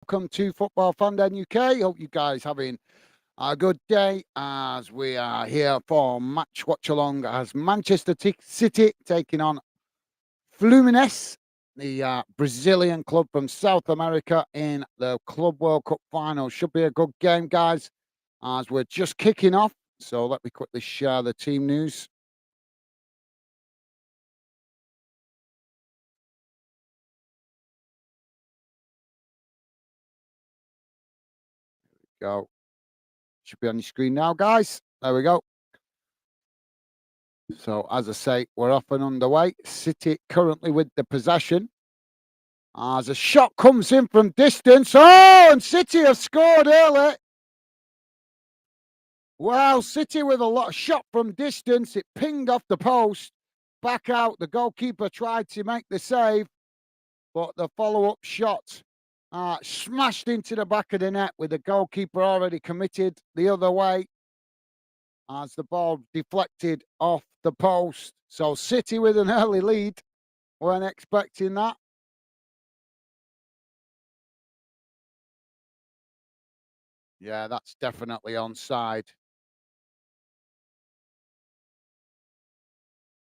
Welcome to Football Fandom UK. Hope you guys having a good day as we are here for match watch along as Manchester City taking on Fluminense, the Brazilian club from South America in the Club World Cup final. Should be a good game, guys, as we're just kicking off. So let me quickly share the team news. Go. Should be on your screen now, guys. There we go. So, as I say, we're off and underway. City currently with the possession. As a shot comes in from distance. Oh, and City have scored early. Wow, City with a lot of shot from distance. It pinged off the post. Back out. The goalkeeper tried to make the save, but the follow-up shot smashed into the back of the net with the goalkeeper already committed the other way as the ball deflected off the post. So City with an early lead. Weren't expecting that. Yeah, that's definitely onside.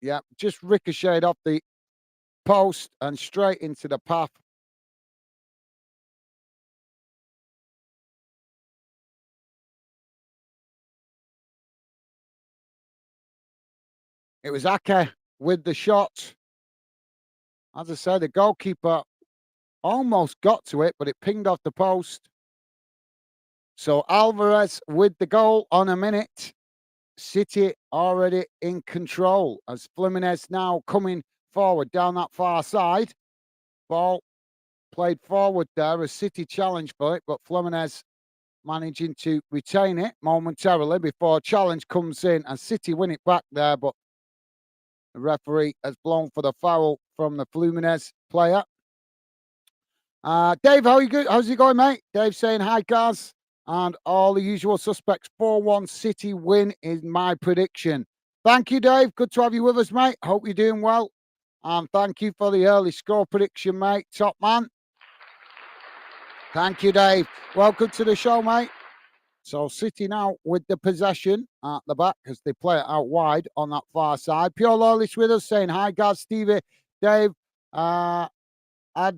Yeah, just ricocheted off the post and straight into the path. It was Ake with the shot. As I said, the goalkeeper almost got to it, but it pinged off the post. So Alvarez with the goal on a minute. City already in control as Fluminense now coming forward down that far side. Ball played forward there as City challenged for it, but Fluminense managing to retain it momentarily before challenge comes in and City win it back there, but the referee has blown for the foul from the Fluminense player. Dave, how's it going, mate? Dave saying hi, guys. And all the usual suspects. 4-1 City win is my prediction. Thank you, Dave. Good to have you with us, mate. Hope you're doing well. And thank you for the early score prediction, mate. Top man. Thank you, Dave. Welcome to the show, mate. So City now with the possession at the back as they play it out wide on that far side. Pure Loyalist with us saying hi, guys. Stevie, Dave, and I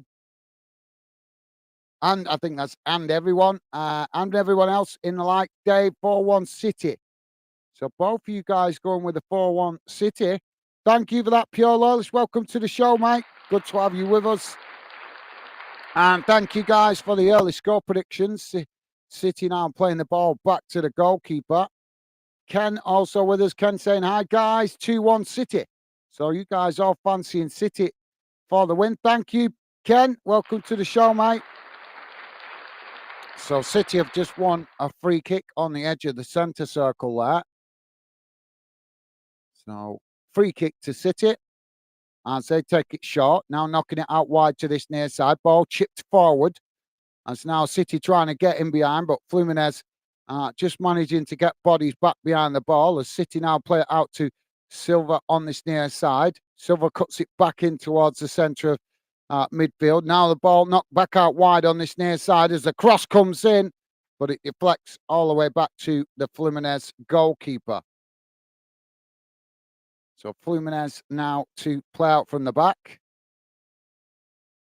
think that's and everyone else in the like. Dave, 4-1 City. So both of you guys going with the 4-1 City. Thank you for that, Pure Loyalist. Welcome to the show, mate. Good to have you with us. And thank you guys for the early score predictions. City now playing the ball back to the goalkeeper. Ken also with us. Ken saying hi, guys. 2-1 City. So you guys all fancying City for the win. Thank you, Ken. Welcome to the show, mate. So City have just won a free kick on the edge of the centre circle there. So free kick to City as they take it short. Now knocking it out wide to this near side. Ball chipped forward. As now City trying to get in behind, but Fluminense just managing to get bodies back behind the ball as City now play it out to Silva on this near side. Silva cuts it back in towards the centre of midfield. Now the ball knocked back out wide on this near side as the cross comes in, but it deflects all the way back to the Fluminense goalkeeper. So Fluminense now to play out from the back.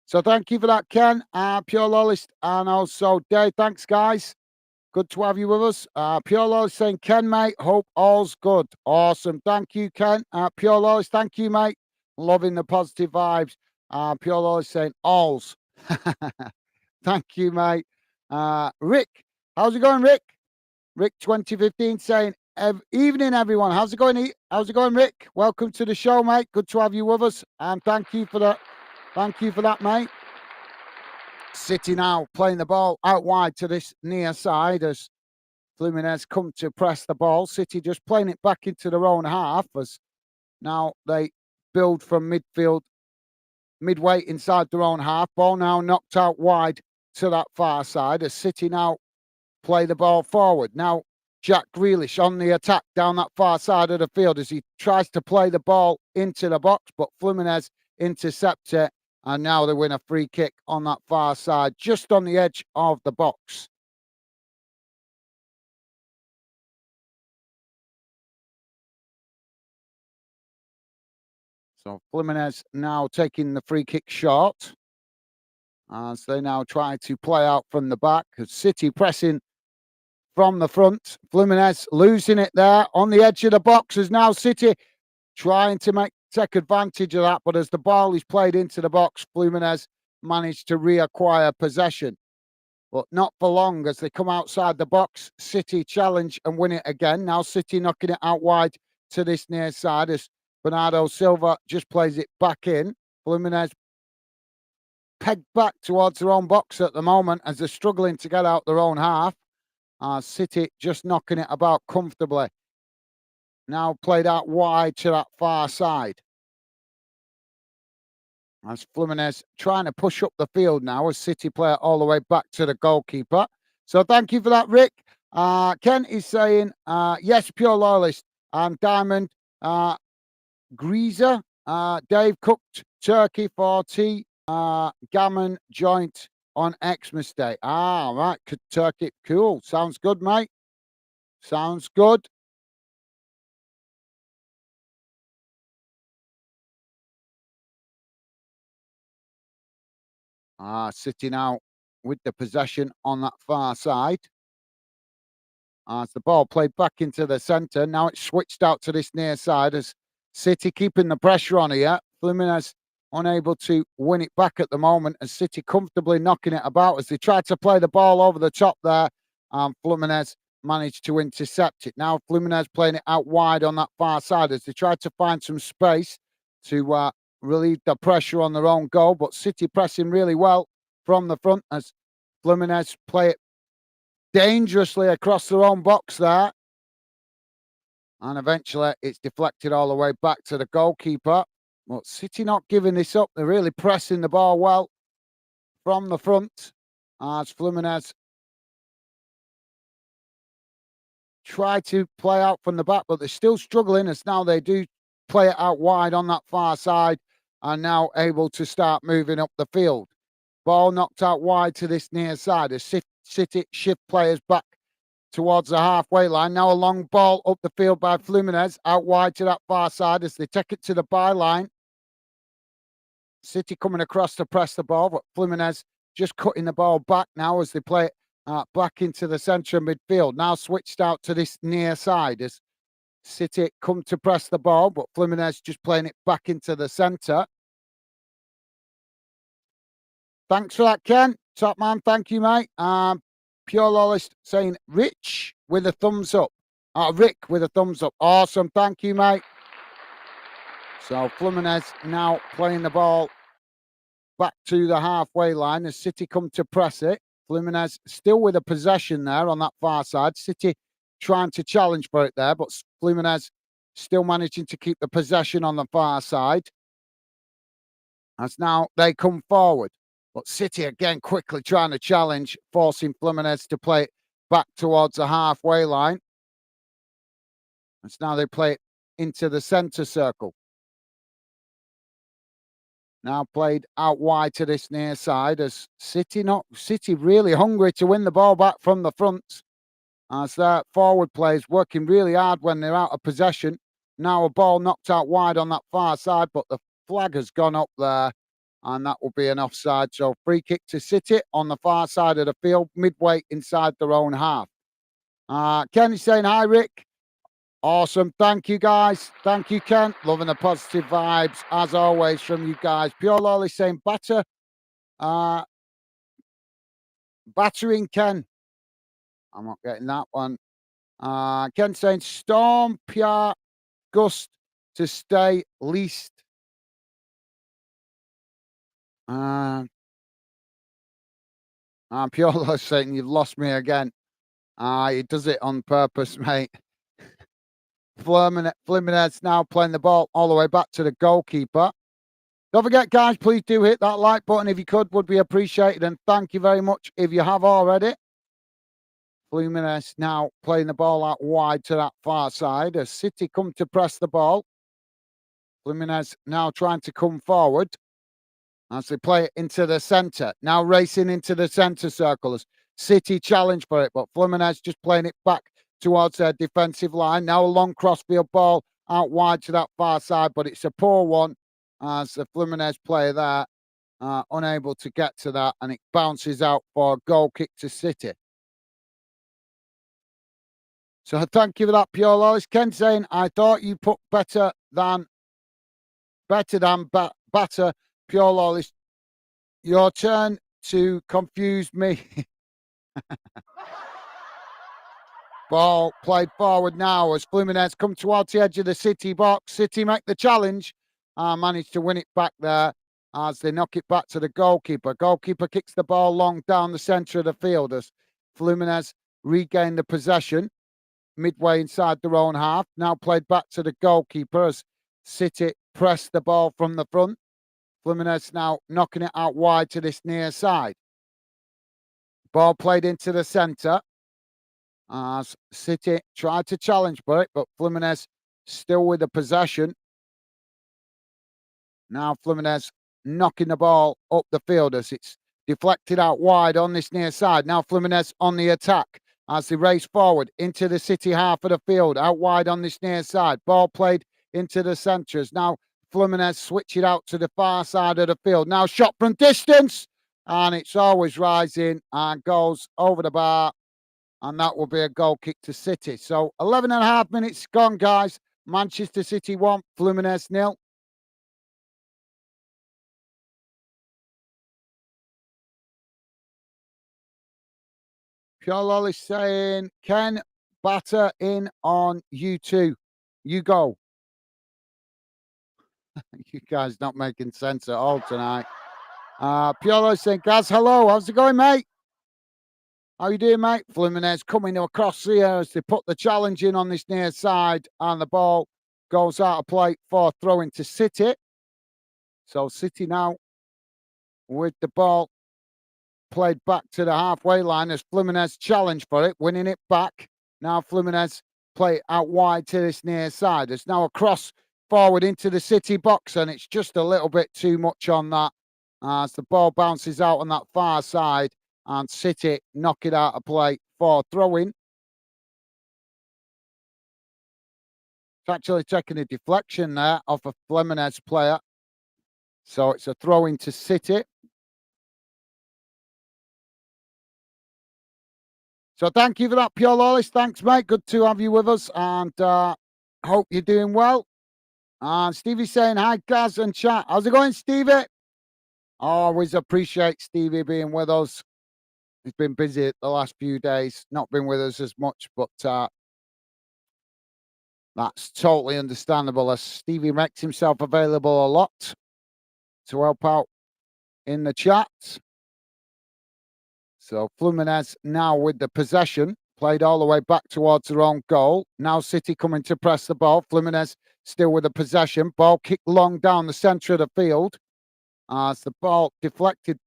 So thank you for that, Ken, Pure Loyalist, and also Dave. Thanks, guys. Good to have you with us. Pure Loyalist saying, Ken, mate, hope all's good. Awesome. Thank you, Ken. Pure Loyalist, thank you, mate. Loving the positive vibes. Pure Loyalist saying, all's. Thank you, mate. Rick, how's it going, Rick? Rick 2015 saying, evening, everyone. How's it going? How's it going, Rick? Welcome to the show, mate. Good to have you with us. And thank you for that. Thank you for that, mate. City now playing the ball out wide to this near side as Fluminense come to press the ball. City just playing it back into their own half as now they build from midfield, midway inside their own half. Ball now knocked out wide to that far side as City now play the ball forward. Now Jack Grealish on the attack down that far side of the field as he tries to play the ball into the box, but Fluminense intercept it And now they win a free kick on that far side, just on the edge of the box. So Fluminense now taking the free kick short, as they now try to play out from the back. City pressing from the front. Fluminense losing it there on the edge of the box, as now City trying to take advantage of that. But as the ball is played into the box, Fluminense managed to reacquire possession. But not for long, as they come outside the box. City challenge and win it again. Now City knocking it out wide to this near side, as Bernardo Silva just plays it back in. Fluminense pegged back towards their own box at the moment, as they're struggling to get out their own half. City just knocking it about comfortably. Now played out wide to that far side. As Fluminense trying to push up the field now, as City play it all the way back to the goalkeeper. So thank you for that, Rick. Ken is saying, yes, pure loyalist. Diamond Greaser. Dave cooked turkey for tea. Gammon joint on Xmas Day. Right. Turkey. Cool. Sounds good, mate. Sounds good. City now with the possession on that far side. As the ball played back into the centre. Now it's switched out to this near side, as City keeping the pressure on here. Fluminense unable to win it back at the moment, and City comfortably knocking it about as they tried to play the ball over the top there. Fluminense managed to intercept it. Now Fluminense playing it out wide on that far side, as they tried to find some space to relieve the pressure on their own goal. But City pressing really well from the front, as Fluminense play it dangerously across their own box there. And eventually it's deflected all the way back to the goalkeeper. But City not giving this up. They're really pressing the ball well from the front, as Fluminense try to play out from the back, but they're still struggling, as now they do play it out wide on that far side and now able to start moving up the field. Ball knocked out wide to this near side as City shift players back towards the halfway line. Now a long ball up the field by Fluminense, out wide to that far side as they take it to the byline. City coming across to press the ball, but Fluminense just cutting the ball back now as they play it back into the centre of midfield. Now switched out to this near side as City come to press the ball, but Fluminense just playing it back into the centre. Thanks for that, Ken. Top man, thank you, mate. Pure Lawless saying Rich with a thumbs up. Rick with a thumbs up. Awesome, thank you, mate. So Fluminense now playing the ball back to the halfway line as City come to press it. Fluminense still with a possession there on that far side. City trying to challenge for it there, but Fluminense still managing to keep the possession on the far side. As now they come forward. But City again quickly trying to challenge, forcing Fluminense to play it back towards the halfway line. As now they play it into the centre circle. Now played out wide to this near side as City really hungry to win the ball back from the front. As their forward players working really hard when they're out of possession. Now a ball knocked out wide on that far side, but the flag has gone up there, and that will be an offside. So free kick to City on the far side of the field, midway inside their own half. Kenny's saying hi, Rick. Awesome. Thank you, guys. Thank you, Ken. Loving the positive vibes, as always, from you guys. Pure Lolly saying battering Ken. I'm not getting that one. Ken saying storm, Pure, gust to stay least. Pure Lolly saying you've lost me again. He does it on purpose, mate. Fluminense now playing the ball all the way back to the goalkeeper. Don't forget, guys, please do hit that like button if you could, would be appreciated. And thank you very much if you have already. Fluminense now playing the ball out wide to that far side as City come to press the ball. Fluminense now trying to come forward. as they play it into the centre. Now racing into the centre circle as City challenge for it, but Fluminense just playing it back towards their defensive line. Now a long crossfield ball out wide to that far side, but it's a poor one as the Fluminense player there unable to get to that, and it bounces out for a goal kick to City. So thank you for that, Pure Lawless. Ken saying, I thought you put better than batter, Pure Lawless. Your turn to confuse me. Ball played forward now as Fluminense come towards the edge of the City box. City make the challenge, managed to win it back there as they knock it back to the goalkeeper. Goalkeeper kicks the ball long down the centre of the field as Fluminense regain the possession midway inside their own half. Now played back to the goalkeeper as City press the ball from the front. Fluminense now knocking it out wide to this near side. Ball played into the centre as City tried to challenge for it, but Fluminense still with the possession. Now Fluminense knocking the ball up the field as it's deflected out wide on this near side. Now Fluminense on the attack as they race forward into the City half of the field, out wide on this near side. Ball played into the centre as now Fluminense switch it out to the far side of the field. Now shot from distance, and it's always rising and goes over the bar, and that will be a goal kick to City. So 11 and a half minutes gone, guys. Manchester City 1, Fluminense 0. Pure Lolly saying, Ken, batter in on you two. You go. You guys not making sense at all tonight. Pure Lolly saying, Gaz, hello. How's it going, mate? How you doing, mate? Fluminense coming across here as they put the challenge in on this near side, and the ball goes out of play for throwing to City. So City now with the ball played back to the halfway line as Fluminense challenge for it, winning it back. Now Fluminense play out wide to this near side. There's now a cross forward into the City box, and it's just a little bit too much on that as the ball bounces out on that far side, and City knock it out of play for throwing. It's actually taking a deflection there off a Fluminense player. So it's a throw into City. So thank you for that, Pure Lawless. Thanks, mate. Good to have you with us, and hope you're doing well. And Stevie's saying, hi, Gaz and chat. How's it going, Stevie? Always appreciate Stevie being with us. He's been busy the last few days, not been with us as much, but that's totally understandable as Stevie makes himself available a lot to help out in the chat. So Fluminense now with the possession, played all the way back towards their own goal. Now City coming to press the ball. Fluminense still with the possession. Ball kicked long down the centre of the field as the ball deflected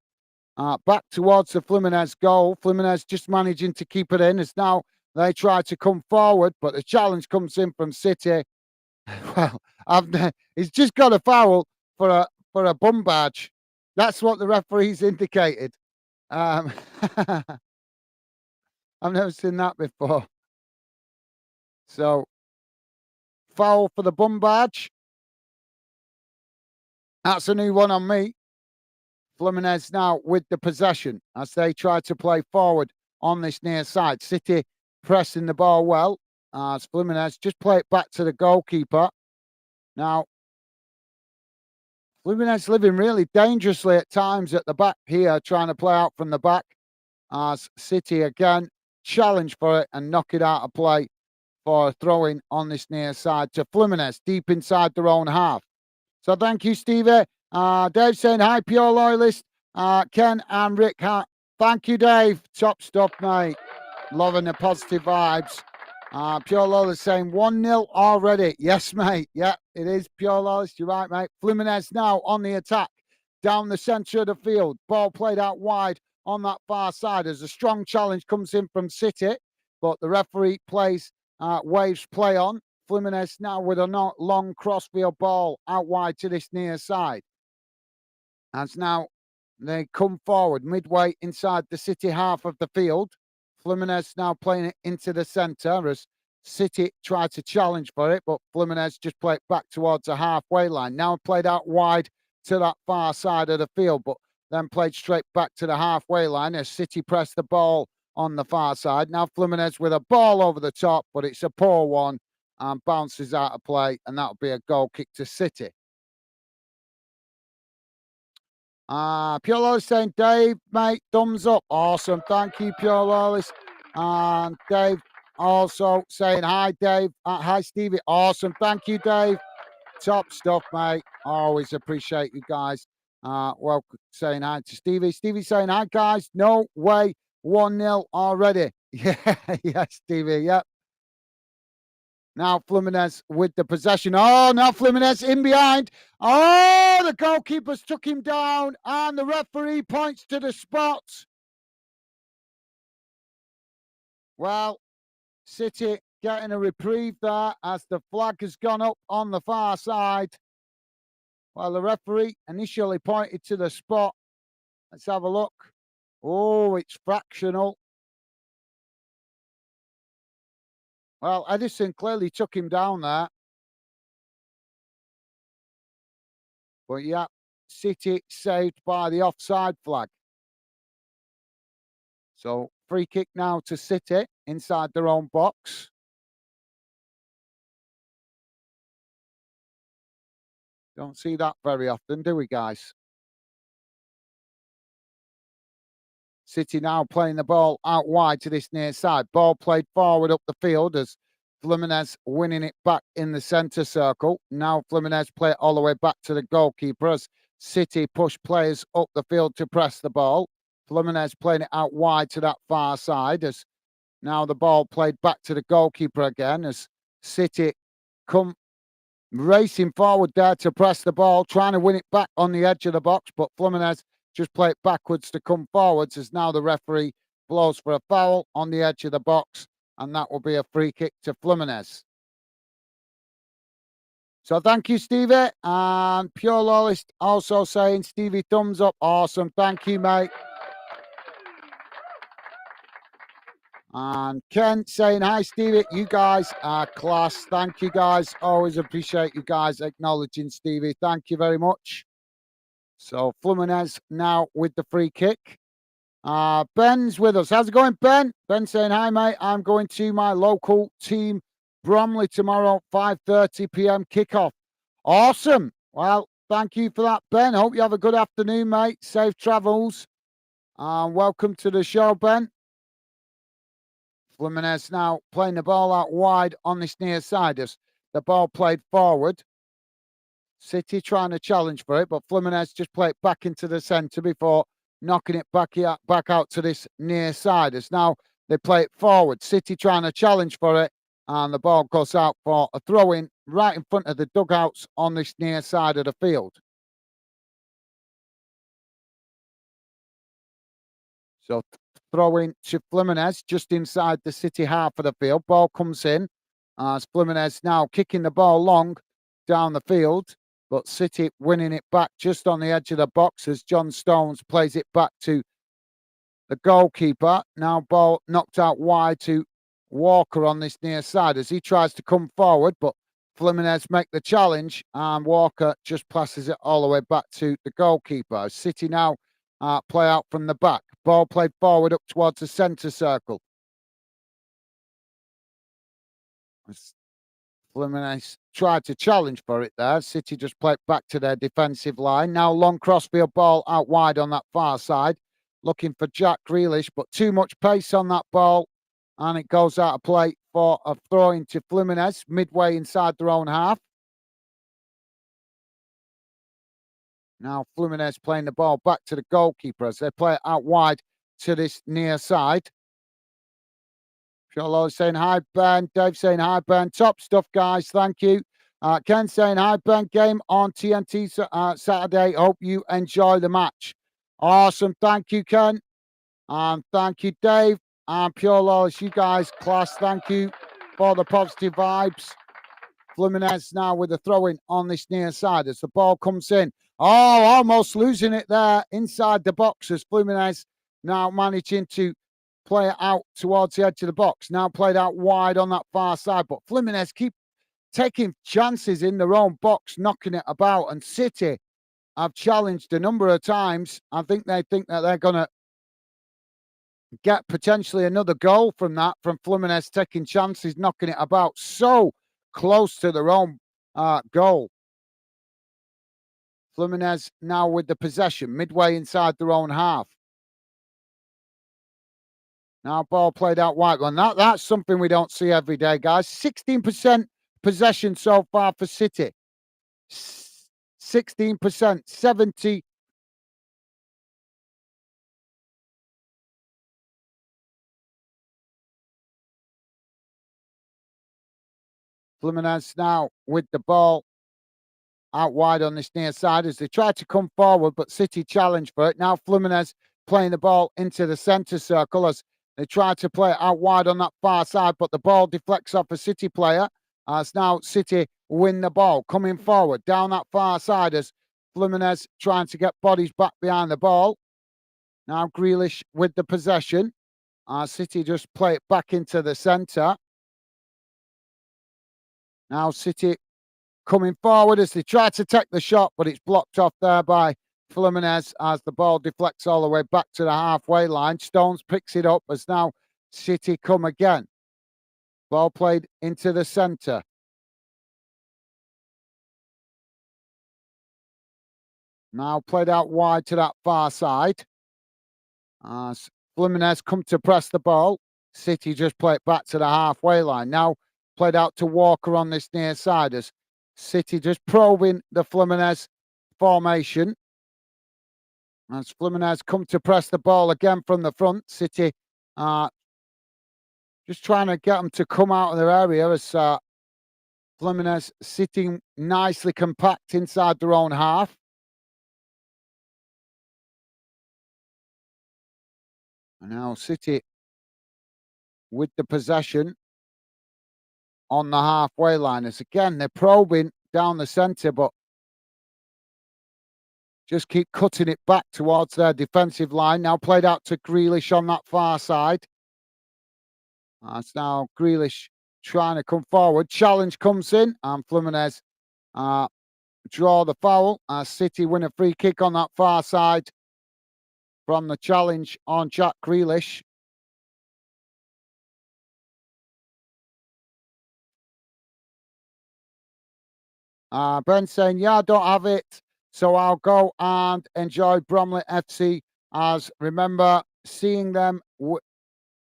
back towards the Fluminense goal. Fluminense just managing to keep it in as now they try to come forward, but the challenge comes in from City. Well, he's just got a foul for a bum badge. That's what the referee's indicated. I've never seen that before. So, foul for the bum badge. That's a new one on me. Fluminense now with the possession as they try to play forward on this near side. City pressing the ball well as Fluminense just play it back to the goalkeeper. Now, Fluminense living really dangerously at times at the back here, trying to play out from the back as City again challenge for it and knock it out of play for a throw-in on this near side to Fluminense deep inside their own half. So thank you, Stevie. Dave saying, hi, Pure Loyalist. Ken and Rick. Thank you, Dave. Top stuff, mate. Loving the positive vibes. Pure Loyalist saying 1-0 already. Yes, mate. Yeah, it is Pure Loyalist. You're right, mate. Fluminense now on the attack down the centre of the field. Ball played out wide on that far side as a strong challenge comes in from City, but the referee plays waves play on. Fluminense now with a long crossfield ball out wide to this near side. As now they come forward midway inside the City half of the field. Fluminense now playing it into the centre as City try to challenge for it, but Fluminense just play it back towards the halfway line. Now played out wide to that far side of the field, but then played straight back to the halfway line as City press the ball on the far side. Now Fluminense with a ball over the top, but it's a poor one and bounces out of play, and that'll be a goal kick to City. Pure Lawless saying, Dave, mate, thumbs up. Awesome. Thank you, Pure Lawless. And Dave also saying, hi, Dave. Hi, Stevie. Awesome. Thank you, Dave. Top stuff, mate. Always appreciate you guys. Welcome saying hi to Stevie. Stevie saying, hi, guys. No way. 1-0 already. Yeah, yeah, Stevie. Yep. Now Fluminense with the possession. Oh, now Fluminense in behind. Oh, the goalkeeper's took him down and the referee points to the spot. Well, City getting a reprieve there as the flag has gone up on the far side. Well, the referee initially pointed to the spot. Let's have a look. Oh, it's fractional. Well, Edison clearly took him down there. But yeah, City saved by the offside flag. So free kick now to City inside their own box. Don't see that very often, do we, guys? City now playing the ball out wide to this near side. Ball played forward up the field as Fluminense winning it back in the centre circle. Now Fluminense play it all the way back to the goalkeeper as City push players up the field to press the ball. Fluminense playing it out wide to that far side as now the ball played back to the goalkeeper again as City come racing forward there to press the ball, trying to win it back on the edge of the box, but Fluminense just play it backwards to come forwards as now the referee blows for a foul on the edge of the box, and that will be a free kick to Fluminense. So thank you, Stevie. And Pure Lawless also saying, Stevie, thumbs up. Awesome. Thank you, mate. And Ken saying, hi, Stevie. You guys are class. Thank you, guys. Always appreciate you guys acknowledging Stevie. Thank you very much. So Fluminense now with the free kick. Ben's with us. How's it going, Ben? Ben saying, hi, mate. I'm going to my local team, Bromley, tomorrow, 5:30 p.m. kickoff. Awesome. Well, thank you for that, Ben. Hope you have a good afternoon, mate. Safe travels. Welcome to the show, Ben. Fluminense now playing the ball out wide on this near side as the ball played forward. City trying to challenge for it, but Fluminense just play it back into the centre before knocking it back out to this near side. As now they play it forward. City trying to challenge for it, and the ball goes out for a throw-in right in front of the dugouts on this near side of the field. So throwing to Fluminense just inside the City half of the field. Ball comes in as Fluminense now kicking the ball long down the field, but City winning it back just on the edge of the box as John Stones plays it back to the goalkeeper. Now ball knocked out wide to Walker on this near side as he tries to come forward, but Fluminense make the challenge and Walker just passes it all the way back to the goalkeeper. City now play out from the back. Ball played forward up towards the centre circle. Fluminense tried to challenge for it there. City just played back to their defensive line. Now long crossfield ball out wide on that far side. Looking for Jack Grealish, but too much pace on that ball. And it goes out of play for a throw into Fluminense midway inside their own half. Now Fluminense playing the ball back to the goalkeeper as they play it out wide to this near side. Charlotte saying hi, Ben. Dave saying hi, Ben. Top stuff, guys. Thank you. Ken saying hi, Ben. Game on TNT Saturday. Hope you enjoy the match. Awesome. Thank you, Ken. And thank you, Dave. And Pure Lawless, you guys, class. Thank you for the positive vibes. Fluminense now with a throw-in on this near side as the ball comes in. Oh, almost losing it there inside the box as Fluminense now managing to play it out towards the edge of the box. Now played out wide on that far side, but Fluminense keep taking chances in their own box, knocking it about. And City have challenged a number of times. I think they think that they're going to get potentially another goal from that, from Fluminense taking chances, knocking it about so close to their own goal. Fluminense now with the possession, midway inside their own half. Now ball played out wide. Well, that's something we don't see every day, guys. 16% possession so far for City. 16%, 70. Fluminense now with the ball out wide on this near side as they try to come forward, but City challenge for it. Now Fluminense playing the ball into the centre circle as they try to play it out wide on that far side, but the ball deflects off a City player. As now City win the ball, coming forward down that far side as Fluminense trying to get bodies back behind the ball. Now Grealish with the possession. City just play it back into the centre. Now City coming forward as they try to take the shot, but it's blocked off there by Fluminense as the ball deflects all the way back to the halfway line. Stones picks it up as now City come again. Ball played into the centre. Now played out wide to that far side. As Fluminense come to press the ball, City just play it back to the halfway line. Now played out to Walker on this near side as City just probing the Fluminense formation. As Fluminense come to press the ball again from the front, City just trying to get them to come out of their area as Fluminense sitting nicely compact inside their own half. And now City with the possession on the halfway line. As again, they're probing down the centre, but just keep cutting it back towards their defensive line. Now played out to Grealish on that far side. It's now Grealish trying to come forward. Challenge comes in, and Fluminense draw the foul. City win a free kick on that far side from the challenge on Jack Grealish. Ben saying, yeah, I don't have it, so I'll go and enjoy Bromley FC. As remember seeing them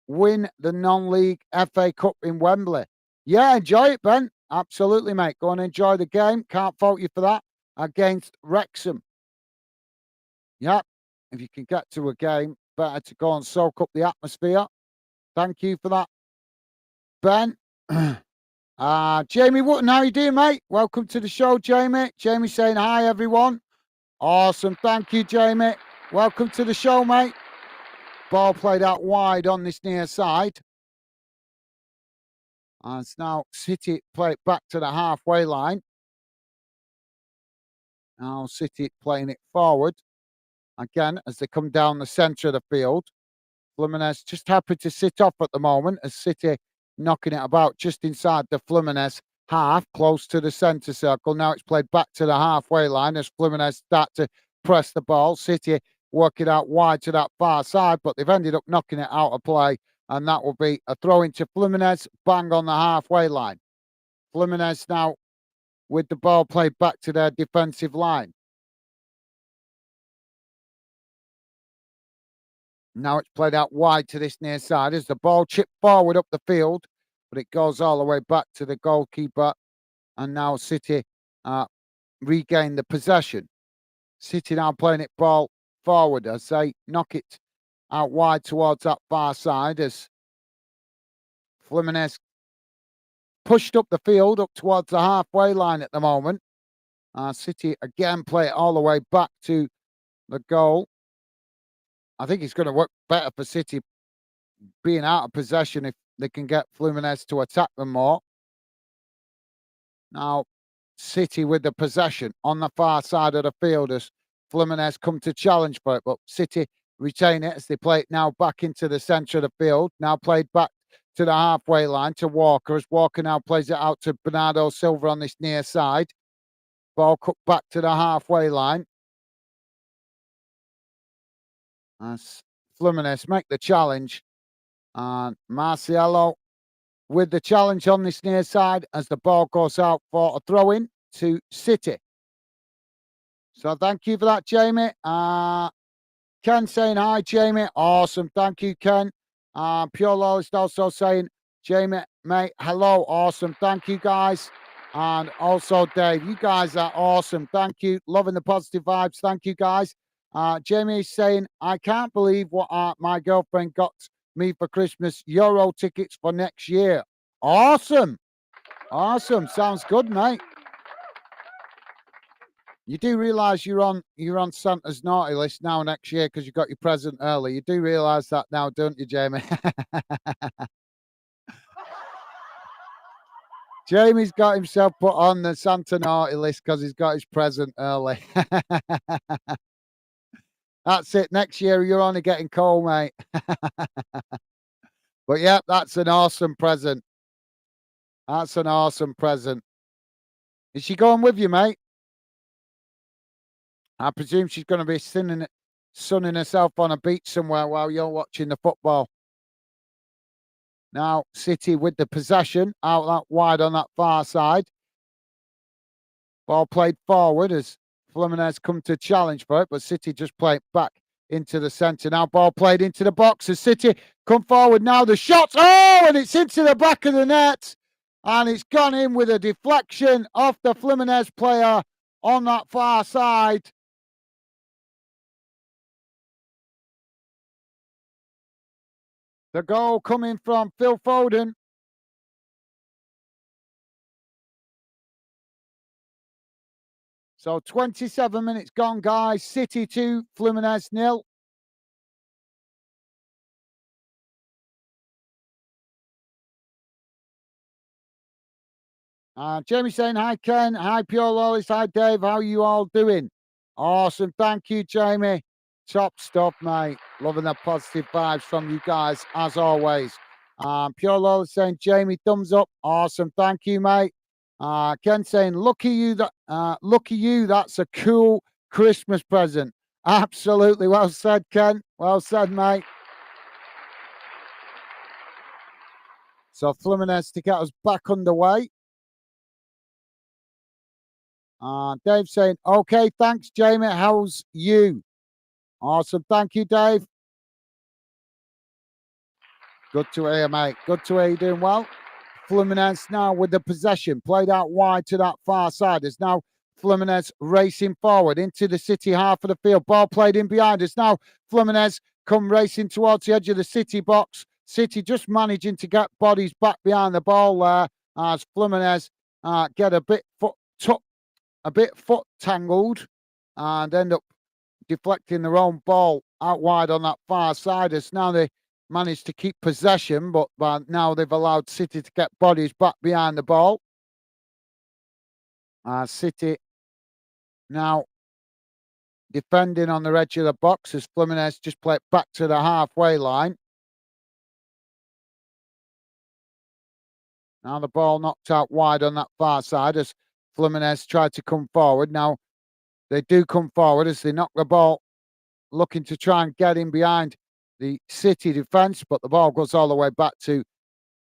win the non-league FA Cup in Wembley. Yeah, enjoy it, Ben. Absolutely, mate. Go and enjoy the game. Can't fault you for that. Against Wrexham. Yep. If you can get to a game, better to go and soak up the atmosphere. Thank you for that, Ben. Jamie Wotton, how you doing, mate? Welcome to the show, Jamie. Jamie saying hi, everyone. Awesome. Thank you, Jamie. Welcome to the show, mate. Ball played out wide on this near side. And it's now City play it back to the halfway line. Now City playing it forward. Again, as they come down the centre of the field. Fluminense just happy to sit off at the moment as City knocking it about just inside the Fluminense half, close to the centre circle. Now it's played back to the halfway line as Fluminense start to press the ball. City work it out wide to that far side, but they've ended up knocking it out of play, and that will be a throw into Fluminense, bang on the halfway line. Fluminense now with the ball played back to their defensive line. Now it's played out wide to this near side as the ball chipped forward up the field, but it goes all the way back to the goalkeeper. And now City regain the possession. City now playing it ball forward as they knock it out wide towards that far side as Fluminense pushed up the field up towards the halfway line at the moment. City again play it all the way back to the goal. I think it's going to work better for City being out of possession if they can get Fluminense to attack them more. Now, City with the possession on the far side of the field as Fluminense come to challenge for it, but City retain it as they play it now back into the centre of the field. Now played back to the halfway line to Walker as Walker now plays it out to Bernardo Silva on this near side. Ball cut back to the halfway line. As Fluminense make the challenge. And Marcelo with the challenge on this near side as the ball goes out for a throw-in to City. So thank you for that, Jamie. Ken saying hi, Jamie. Awesome. Thank you, Ken. Pure Lawless also saying, Jamie, mate, hello. Awesome. Thank you, guys. And also, Dave, you guys are awesome. Thank you. Loving the positive vibes. Thank you, guys. Jamie is saying, I can't believe what my girlfriend got me for Christmas. Euro tickets for next year. Awesome. Awesome. Sounds good, mate. You do realise you're on Santa's naughty list now next year because you got your present early. You do realise that now, don't you, Jamie? Jamie's got himself put on the Santa naughty list because he's got his present early. That's it. Next year, you're only getting coal, mate. But yeah, that's an awesome present. That's an awesome present. Is she going with you, mate? I presume she's going to be sunning herself on a beach somewhere while you're watching the football. Now, City with the possession out that wide on that far side. Ball played forward as Fluminense come to challenge for it, but City just play it back into the centre. Now, ball played into the box as City come forward. Now, the shot. Oh, and it's into the back of the net. And it's gone in with a deflection off the Fluminense player on that far side. The goal coming from Phil Foden. So 27 minutes gone, guys. City 2, Fluminense 0. Jamie saying, hi, Ken. Hi, Pure Lawless. Hi, Dave. How are you all doing? Awesome. Thank you, Jamie. Top stuff, mate. Loving the positive vibes from you guys, as always. Pure Lawless saying, Jamie, thumbs up. Awesome. Thank you, mate. Ken saying, lucky you, that's a cool Christmas present. Absolutely. Well said, Ken. Well said, mate. So Fluminense to get us back underway. Dave saying, okay, thanks, Jamie. How's you? Awesome. Thank you, Dave. Good to hear, mate. Good to hear you doing well. Fluminense now with the possession. Played out wide to that far side. It's now Fluminense racing forward into the City half of the field. Ball played in behind us. Now Fluminense come racing towards the edge of the City box. City just managing to get bodies back behind the ball there as Fluminense get a bit foot tangled and end up deflecting their own ball out wide on that far side. As now they managed to keep possession, but now they've allowed City to get bodies back behind the ball. City now defending on the edge of the box as Fluminense just play it back to the halfway line. Now the ball knocked out wide on that far side as Fluminense tried to come forward. Now they do come forward as they knock the ball, looking to try and get in behind the City defence, but the ball goes all the way back to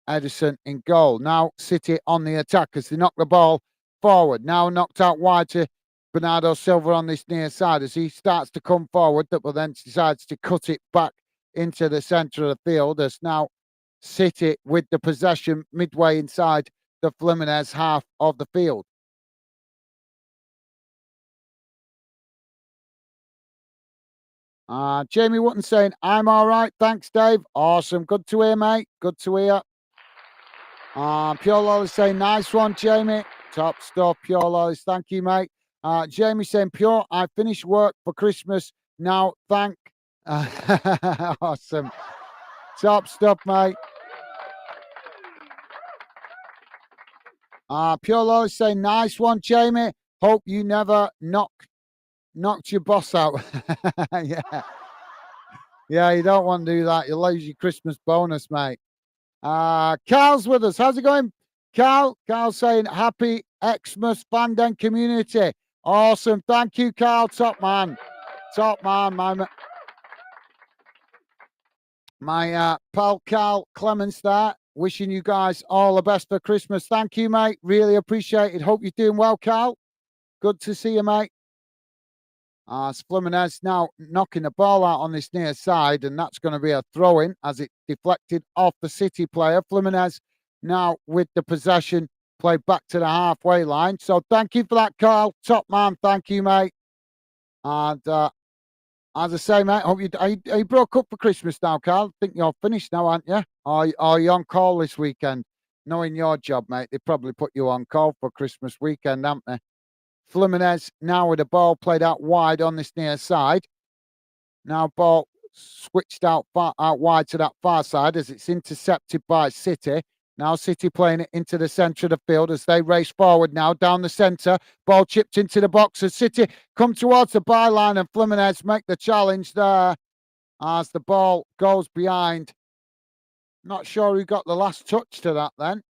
Edison in goal. Now City on the attack as they knock the ball forward. Now knocked out wide to Bernardo Silva on this near side as he starts to come forward, but then decides to cut it back into the centre of the field as now City with the possession midway inside the Fluminense half of the field. Jamie Wotton saying, I'm all right. Thanks, Dave. Awesome. Good to hear, mate. Good to hear. Pure Lawless saying, nice one, Jamie. Top stuff, Pure Lawless. Thank you, mate. Jamie saying, Pure, I finished work for Christmas. Now, thank. Awesome. Top stuff, mate. Pure Law is saying, nice one, Jamie. Hope you never knocked your boss out. Yeah. Yeah, you don't want to do that. You'll lose your Christmas bonus, mate. Carl's with us. How's it going, Carl? Carl's saying, happy Xmas Fanden community. Awesome. Thank you, Carl. Top man. Top man, my pal Carl Clements there. Wishing you guys all the best for Christmas. Thank you, mate. Really appreciate it. Hope you're doing well, Carl. Good to see you, mate. It's Fluminense now knocking the ball out on this near side, and that's going to be a throw-in as it deflected off the City player. Fluminense now with the possession, played back to the halfway line. So thank you for that, Carl. Top man, thank you, mate. And as I say, mate, hope you broke up for Christmas now, Carl. I think you're finished now, aren't you? Or are you on call this weekend? Knowing your job, mate, they probably put you on call for Christmas weekend, haven't they? Fluminense now with the ball played out wide on this near side. Now ball switched out wide to that far side as it's intercepted by City. Now City playing it into the centre of the field as they race forward now down the centre. Ball chipped into the box as City come towards the byline and Fluminense make the challenge there as the ball goes behind. Not sure who got the last touch to that then.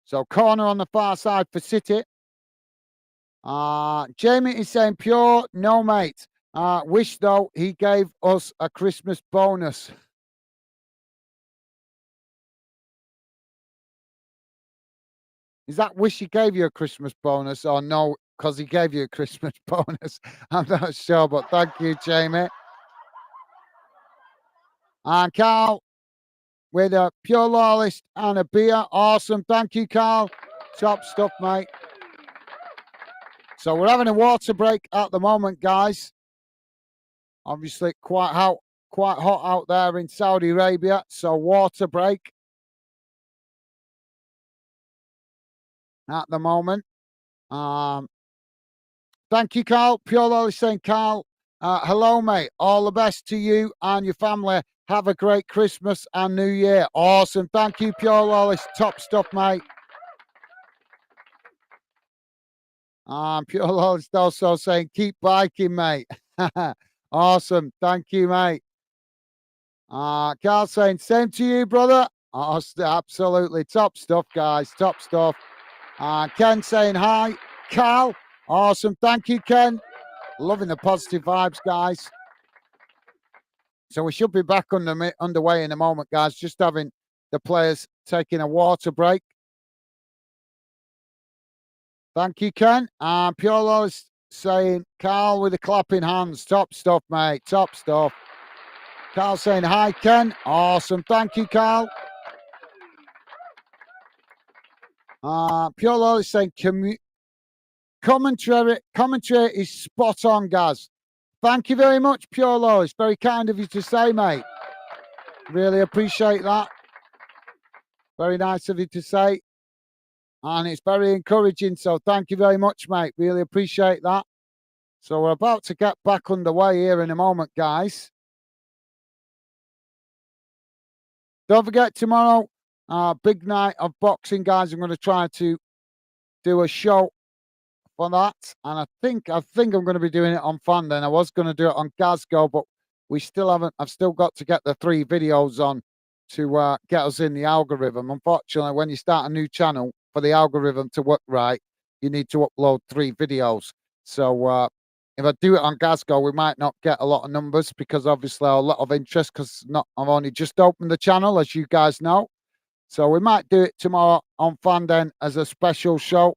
So corner on the far side for City. Jamie is saying pure, no mate. Wish though he gave us a Christmas bonus. Is that wish he gave you a Christmas bonus or no, because he gave you a Christmas bonus? I'm not sure, but thank you, Jamie. And Carl with a pure lawless and a beer. Awesome. Thank you, Carl. Top stuff, mate. So we're having a water break at the moment, guys. Obviously, quite hot out there in Saudi Arabia. So water break at the moment. Thank you, Carl. Pure Lolly saying, Carl, hello, mate. All the best to you and your family. Have a great Christmas and New Year. Awesome. Thank you, Pure Lolly. Top stuff, mate. Pure Lolly's also saying, keep biking, mate. Awesome. Thank you, mate. Carl saying, same to you, brother. Absolutely. Top stuff, guys. Top stuff. Ken saying, hi, Carl. Awesome. Thank you, Ken. Loving the positive vibes, guys. So we should be back underway in a moment, guys. Just having the players taking a water break. Thank you, Ken. Pure Law's saying, Carl with the clapping hands. Top stuff, mate. Top stuff. Carl saying, hi, Ken. Awesome. Thank you, Carl. Pure Law is saying, commentary is spot on, Gaz. Thank you very much, Pure Law. It's very kind of you to say, mate. Really appreciate that. Very nice of you to say. And it's very encouraging. So thank you very much, mate. Really appreciate that. So we're about to get back underway here in a moment, guys. Don't forget tomorrow, big night of boxing, guys. I'm going to try to do a show for that. And I think I'm going to be doing it on Fanden. I was going to do it on Gazgo, but we still haven't. I've still got to get the 3 videos on to get us in the algorithm. Unfortunately, when you start a new channel, for the algorithm to work right, you need to upload 3 videos. So if I do it on Gazgo, we might not get a lot of numbers because obviously a lot of interest because I've only just opened the channel, as you guys know. So we might do it tomorrow on Fanden as a special show.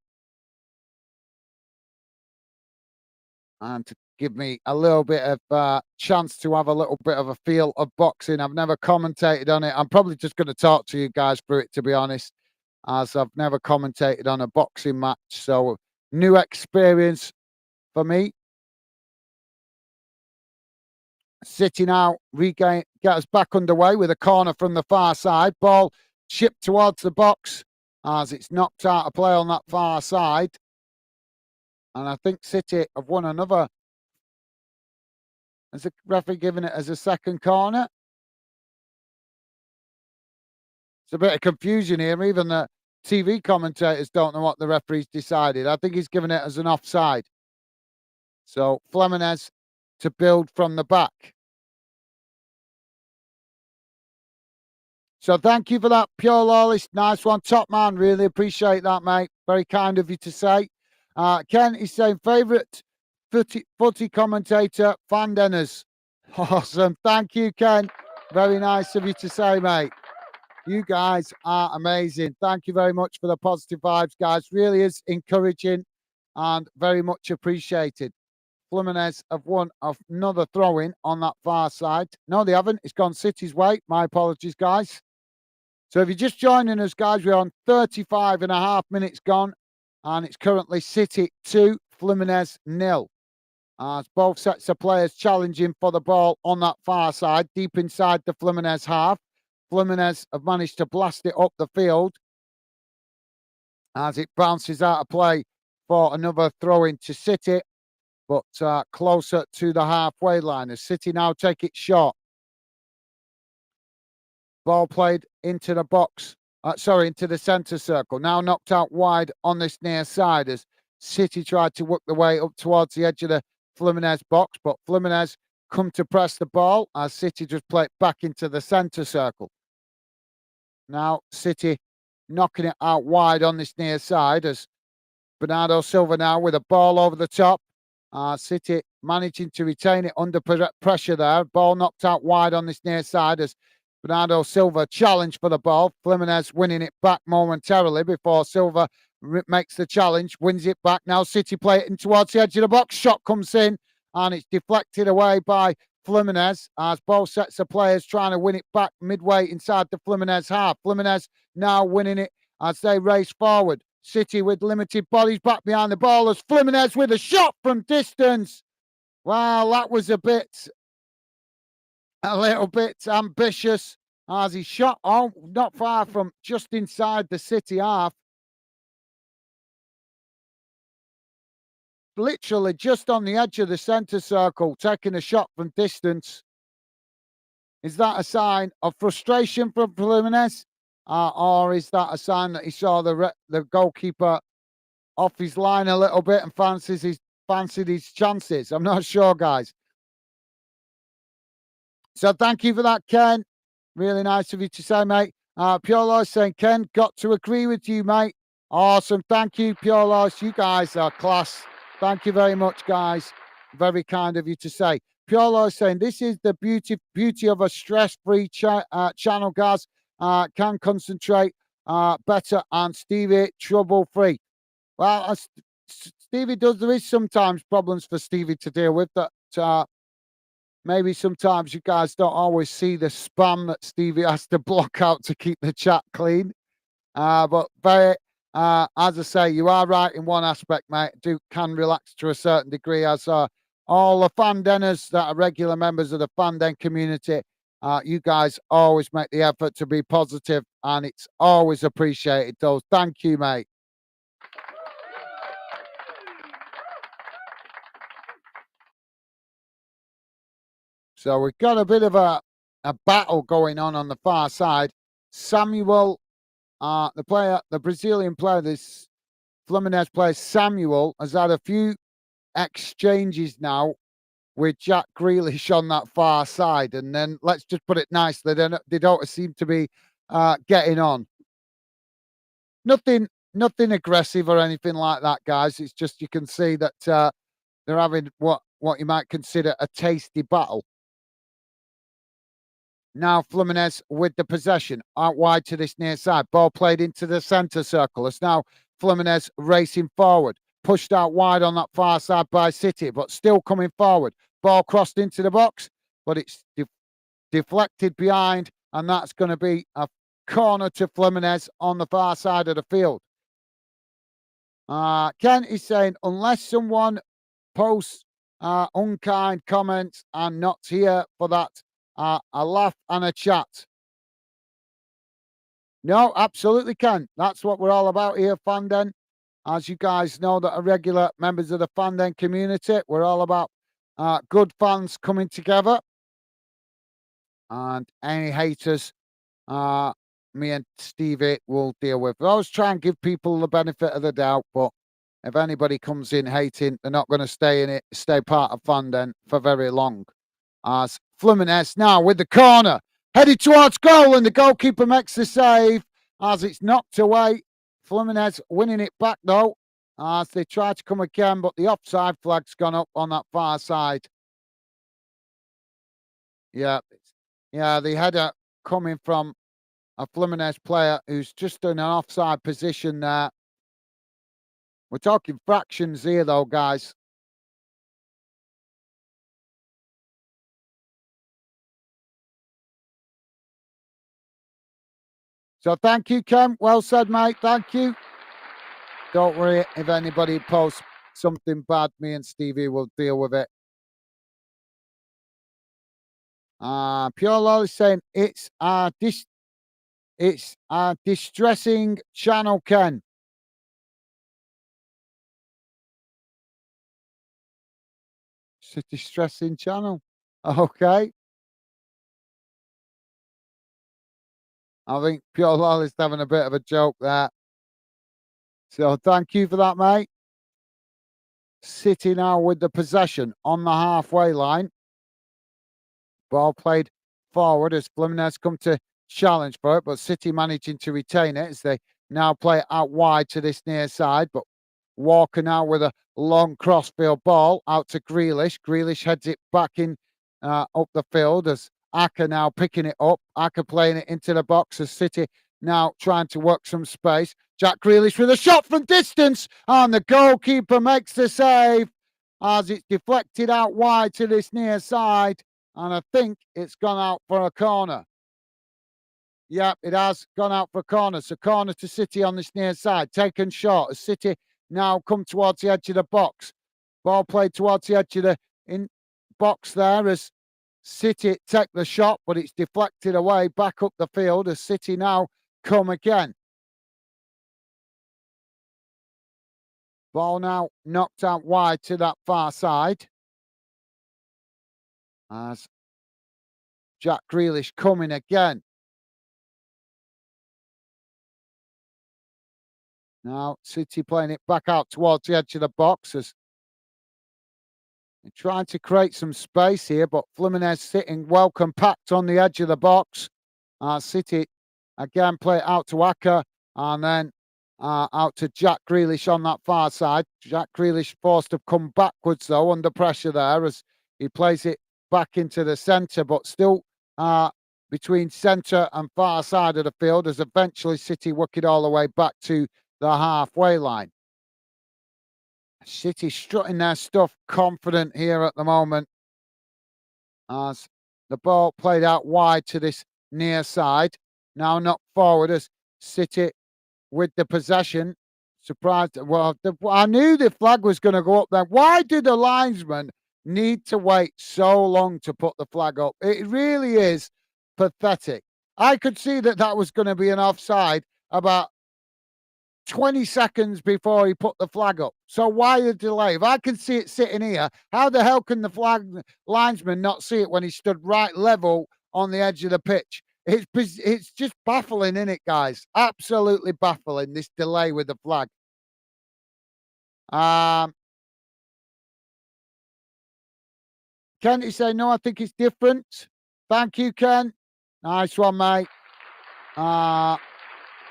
And to give me a little bit of chance to have a little bit of a feel of boxing. I've never commentated on it. I'm probably just going to talk to you guys through it, to be honest, as I've never commentated on a boxing match. So new experience for me. City now get us back underway with a corner from the far side. Ball chipped towards the box as it's knocked out of play on that far side. And I think City have won another Has the referee given it as a second corner? It's a bit of confusion here. Even the TV commentators don't know what the referee's decided. I think he's given it as an offside. So Fluminense to build from the back. So thank you for that, Pure Lawless. Nice one. Top man. Really appreciate that, mate. Very kind of you to say. Ken is saying favourite footy commentator, Van Denners. Awesome. Thank you, Ken. Very nice of you to say, mate. You guys are amazing. Thank you very much for the positive vibes, guys. Really is encouraging and very much appreciated. Fluminense have won another throw-in on that far side. No, they haven't. It's gone City's way. My apologies, guys. So if you're just joining us, guys, we're on 35 and a half minutes gone, and it's currently City 2, Fluminense 0. As both sets of players challenging for the ball on that far side, deep inside the Fluminense half. Fluminense have managed to blast it up the field as it bounces out of play for another throw-in to City, but closer to the halfway line as City now take it short. Ball played into the box, into the centre circle. Now knocked out wide on this near side as City tried to work the way up towards the edge of the Fluminense box, but Fluminense come to press the ball as City just play it back into the centre circle. Now City knocking it out wide on this near side as Bernardo Silva now with a ball over the top. City managing to retain it under pressure there. Ball knocked out wide on this near side as Bernardo Silva challenge for the ball. Fluminense winning it back momentarily before Silva makes the challenge, wins it back. Now City play it in towards the edge of the box. Shot comes in and it's deflected away by Fluminense as both sets of players trying to win it back midway inside the Fluminense half. Fluminense now winning it as they race forward. City with limited bodies back behind the ball as Fluminense with a shot from distance. Well, that was a little bit ambitious as he shot not far from just inside the City half. Literally just on the edge of the centre circle, taking a shot from distance. Is that a sign of frustration from Fluminense? Or is that a sign that he saw the goalkeeper off his line a little bit and fancied his chances? I'm not sure, guys. So thank you for that, Ken. Really nice of you to say, mate. Pure Lois saying, Ken, got to agree with you, mate. Awesome. Thank you, Pure Lois. You guys are class. Thank you very much, guys. Very kind of you to say. Pure Lois saying, this is the beauty of a stress-free channel, guys. Can concentrate better and Stevie trouble-free. Well, Stevie does. There is sometimes problems for Stevie to deal with that. Maybe sometimes you guys don't always see the spam that Stevie has to block out to keep the chat clean. But very, as I say, you are right in one aspect, mate. Can relax to a certain degree as all the fan denners that are regular members of the fan den community. You guys always make the effort to be positive, and it's always appreciated. So thank you, mate. So we've got a bit of a battle going on the far side. Samuel, the Brazilian player, this Fluminense player, Samuel, has had a few exchanges now with Jack Grealish on that far side. And then let's just put it nicely, they don't seem to be getting on. Nothing aggressive or anything like that, guys. It's just you can see that they're having what you might consider a tasty battle. Now Fluminense with the possession out wide to this near side. Ball played into the centre circle. It's now Fluminense racing forward. Pushed out wide on that far side by City, but still coming forward. Ball crossed into the box, but it's deflected behind, and that's going to be a corner to Fluminense on the far side of the field. Ken is saying, unless someone posts unkind comments and not here for that, a laugh and a chat. No, absolutely, Ken. That's what we're all about here, Fanden. As you guys know that are regular members of the Fanden community, we're all about good fans coming together. And any haters, uh, me and Stevie will deal with. I always try and give people the benefit of the doubt, but if anybody comes in hating, they're not going to stay part of fun then for very long. As Fluminense now with the corner, headed towards goal, and the goalkeeper makes the save as it's knocked away. Fluminense winning it back though, as they try to come again, but the offside flag's gone up on that far side. Yeah, yeah, the header coming from a Fluminense player who's just in an offside position there. We're talking fractions here though, guys. So thank you, Ken. Well said, mate. Thank you. Don't worry if anybody posts something bad, me and Stevie will deal with it. Pure Lol is saying it's a distressing channel, Ken. It's a distressing channel. Okay. I think Pure Lol is having a bit of a joke there. So thank you for that, mate. City now with the possession on the halfway line. Ball played forward as Fluminense come to challenge for it, but City managing to retain it as they now play it out wide to this near side. But Walker now with a long crossfield ball out to Grealish. Grealish heads it back in up the field as Aka now picking it up. Aka playing it into the box as City now trying to work some space. Jack Grealish with a shot from distance, and the goalkeeper makes the save as it's deflected out wide to this near side. And I think it's gone out for a corner. Yep, it has gone out for a corner. So corner to City on this near side. Taken short as City now come towards the edge of the box. Ball played towards the edge of the in box there as City take the shot, but it's deflected away back up the field as City now come again. Ball now knocked out wide to that far side. As Jack Grealish coming again. Now City playing it back out towards the edge of the box as they're trying to create some space here, but Fluminense sitting well compact on the edge of the box. City again play it out to Aka and then out to Jack Grealish on that far side. Jack Grealish forced to come backwards though under pressure there as he plays it back into the centre, but still between centre and far side of the field as eventually City work it all the way back to the halfway line. City strutting their stuff, confident here at the moment. As the ball played out wide to this near side. Now knocked forward as City with the possession. Surprised. Well, I knew the flag was going to go up there. Why did the linesman need to wait so long to put the flag up? It really is pathetic. I could see that was going to be an offside about 20 seconds before he put the flag up. So why the delay? If I can see it sitting here, how the hell can the flag linesman not see it when he stood right level on the edge of the pitch? It's just baffling, isn't it, guys? Absolutely baffling, this delay with the flag. Ken, you say, no, I think it's different. Thank you, Ken. Nice one, mate.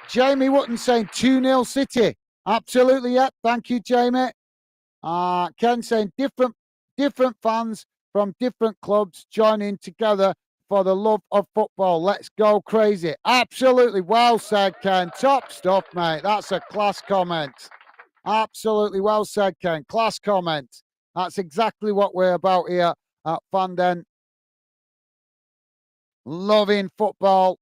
Jamie Wotton saying 2-0 City. Absolutely, yeah. Thank you, Jamie. Ken saying different fans from different clubs joining together for the love of football. Let's go crazy. Absolutely. Well said, Ken. Top stuff, mate. That's a class comment. Absolutely well said, Ken. Class comment. That's exactly what we're about here at Fanden. Loving football.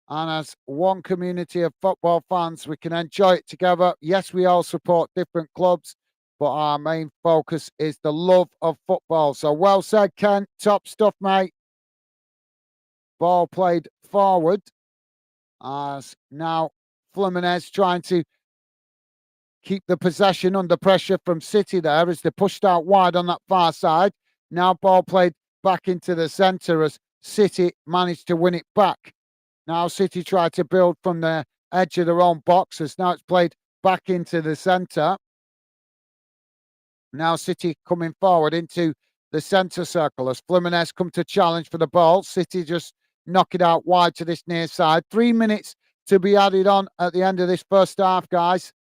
And as one community of football fans, we can enjoy it together. Yes, we all support different clubs, but our main focus is the love of football. So well said, Ken. Top stuff, mate. Ball played forward. As now Fluminense trying to keep the possession under pressure from City there as they pushed out wide on that far side. Now ball played back into the centre as City managed to win it back. Now City tried to build from the edge of their own box as now it's played back into the centre. Now City coming forward into the centre circle as Fluminense come to challenge for the ball. City just knock it out wide to this near side. 3 minutes to be added on at the end of this first half, guys.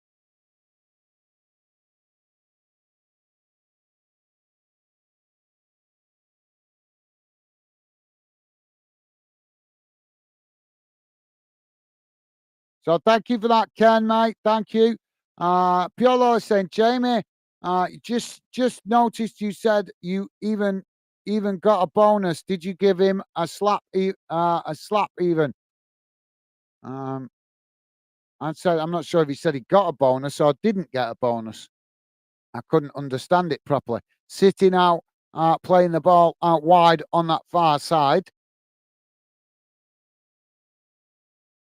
So thank you for that, Ken, mate. Thank you. Piolo is saying, Jamie, just noticed you said you even got a bonus. Did you give him a slap? A slap even? I said I'm not sure if he said he got a bonus or didn't get a bonus. I couldn't understand it properly. City now playing the ball out wide on that far side.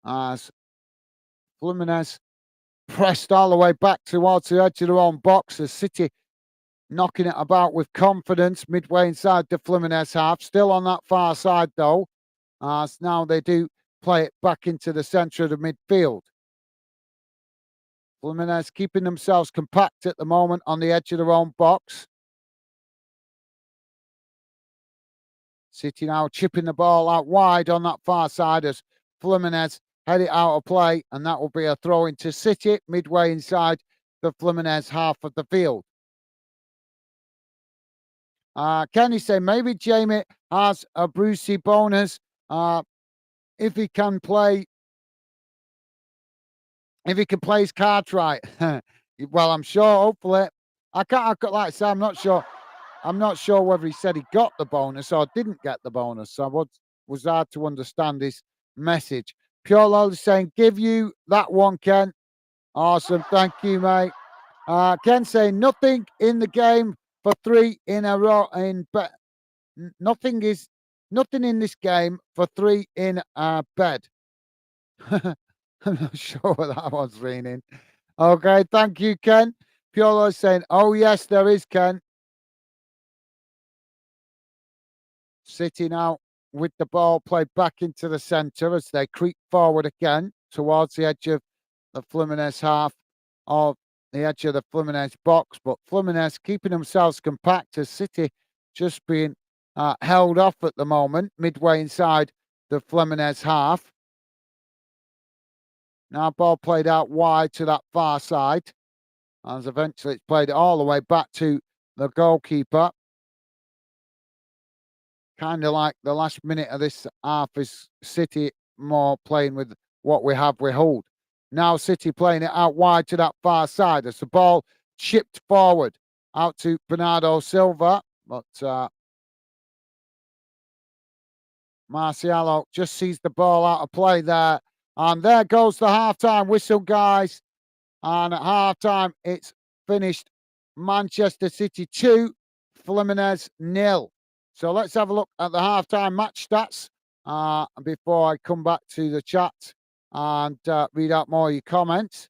As Fluminense pressed all the way back towards the edge of their own box. As City knocking it about with confidence midway inside the Fluminense half. Still on that far side though. As now they do play it back into the centre of the midfield. Fluminense keeping themselves compact at the moment on the edge of their own box. City now chipping the ball out wide on that far side as Fluminense head it out of play, and that will be a throw into City midway inside the Fluminense half of the field. Kenny say maybe Jamie has a Brucey bonus if he can play his cards right. Well, I'm sure. Hopefully, I can't. Like I say, I'm not sure. I'm not sure whether he said he got the bonus or didn't get the bonus. So what was hard to understand his message. Pure Lol is saying, give you that one, Ken. Awesome. Thank you, mate. Ken saying nothing in the game for 3 in a row. Nothing in this game for 3 in bed. I'm not sure what that was raining. Okay, thank you, Ken. Pure Lol is saying, oh yes, there is, Ken. City now with the ball played back into the centre as they creep forward again towards the edge of the Fluminense half of the edge of the Fluminense box. But Fluminense keeping themselves compact as City just being held off at the moment, midway inside the Fluminense half. Now ball played out wide to that far side. As eventually it's played all the way back to the goalkeeper. Kind of like the last minute of this half is City more playing with what we have we hold. Now City playing it out wide to that far side as the ball chipped forward out to Bernardo Silva. But Marcialo just sees the ball out of play there. And there goes the half-time whistle, guys. And at half-time, it's finished Manchester City 2, Fluminense 0. So let's have a look at the half-time match stats before I come back to the chat and read out more of your comments.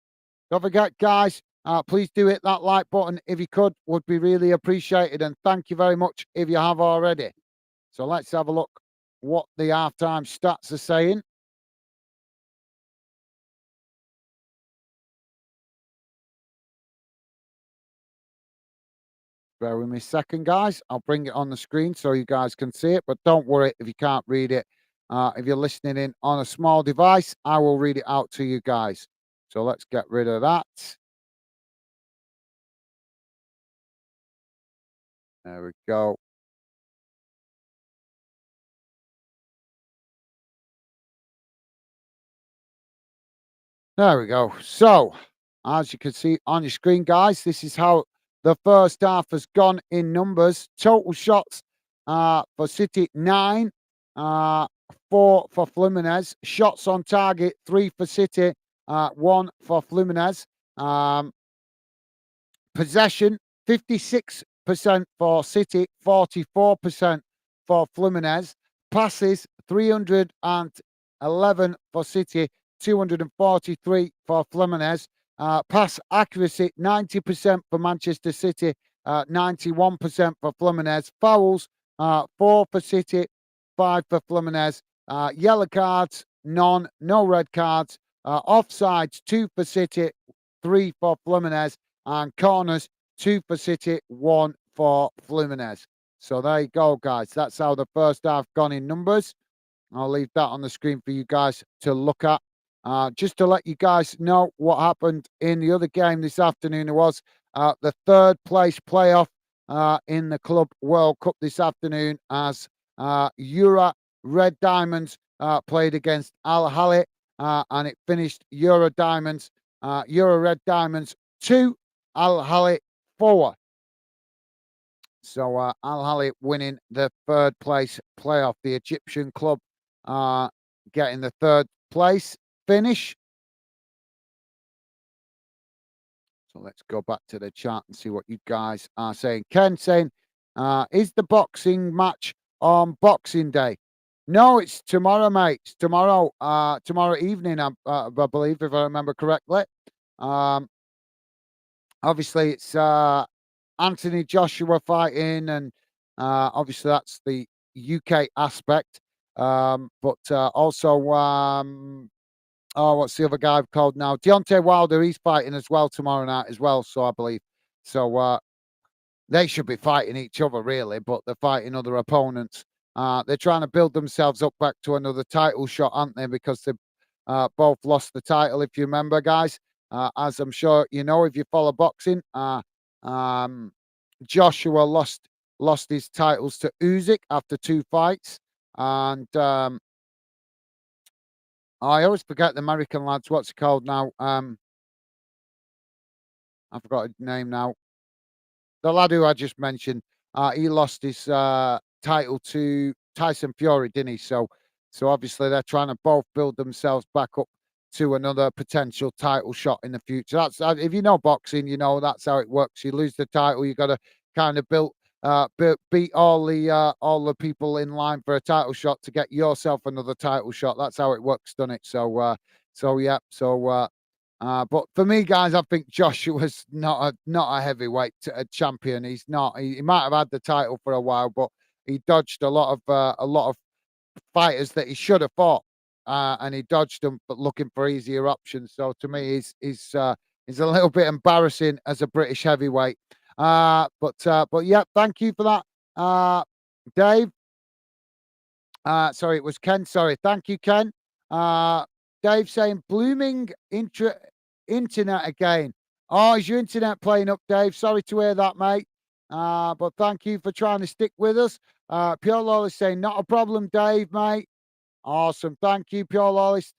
Don't forget, guys, please do hit that like button if you could. Would be really appreciated. And thank you very much if you have already. So let's have a look what the half-time stats are saying. Bear with me a second, guys. I'll bring it on the screen so you guys can see it. But don't worry if you can't read it. If you're listening in on a small device, I will read it out to you guys. So let's get rid of that. There we go. There we go. So, as you can see on your screen, guys, this is how the first half has gone in numbers. Total shots for City, 9. 4 for Fluminense. Shots on target, 3 for City, 1 for Fluminense. Possession, 56% for City, 44% for Fluminense. Passes, 311 for City, 243 for Fluminense. Pass accuracy, 90% for Manchester City, 91% for Fluminense. Fouls, 4 for City, 5 for Fluminense. Yellow cards, none. No red cards. Offsides, 2 for City, 3 for Fluminense. And corners, 2 for City, 1 for Fluminense. So there you go, guys. That's how the first half gone in numbers. I'll leave that on the screen for you guys to look at. Just to let you guys know what happened in the other game this afternoon. It was the third place playoff in the Club World Cup this afternoon as Euro Red Diamonds played against Al Ahly, and it finished Euro Red Diamonds 2, Al Ahly 4. So Al Ahly winning the third place playoff. The Egyptian club getting the third place finish. So let's go back to the chat and see what you guys are saying. Ken saying, is the boxing match on Boxing Day? No, it's tomorrow, mate. It's tomorrow evening, I believe, if I remember correctly. Obviously, it's Anthony Joshua fighting, and obviously that's the UK aspect. But also, what's the other guy called now? Deontay Wilder, he's fighting as well tomorrow night as well, so I believe. So they should be fighting each other, really, but they're fighting other opponents. They're trying to build themselves up back to another title shot, aren't they? Because they both lost the title, if you remember, guys. As I'm sure you know, if you follow boxing, Joshua lost his titles to Usyk after 2 fights, and I always forget the American lads. What's he called now? I forgot his name now. The lad who I just mentioned, he lost his title to Tyson Fury, didn't he? So obviously they're trying to both build themselves back up to another potential title shot in the future. That's if you know boxing, you know that's how it works. You lose the title, you got to kind of beat all the people in line for a title shot to get yourself another title shot. That's how it works, doesn't it? But for me, guys, I think Joshua's not a heavyweight champion. He's not. He might have had the title for a while, but he dodged a lot of fighters that he should have fought, and he dodged them, but looking for easier options. So to me, he's a little bit embarrassing as a British heavyweight. But yeah, thank you for that, Dave. Sorry, it was Ken. Sorry, thank you, Ken. Dave saying blooming internet again. Oh, is your internet playing up, Dave? Sorry to hear that, mate. But thank you for trying to stick with us. Pure Lawless saying not a problem, Dave, mate. Awesome, thank you, Pure Lawless.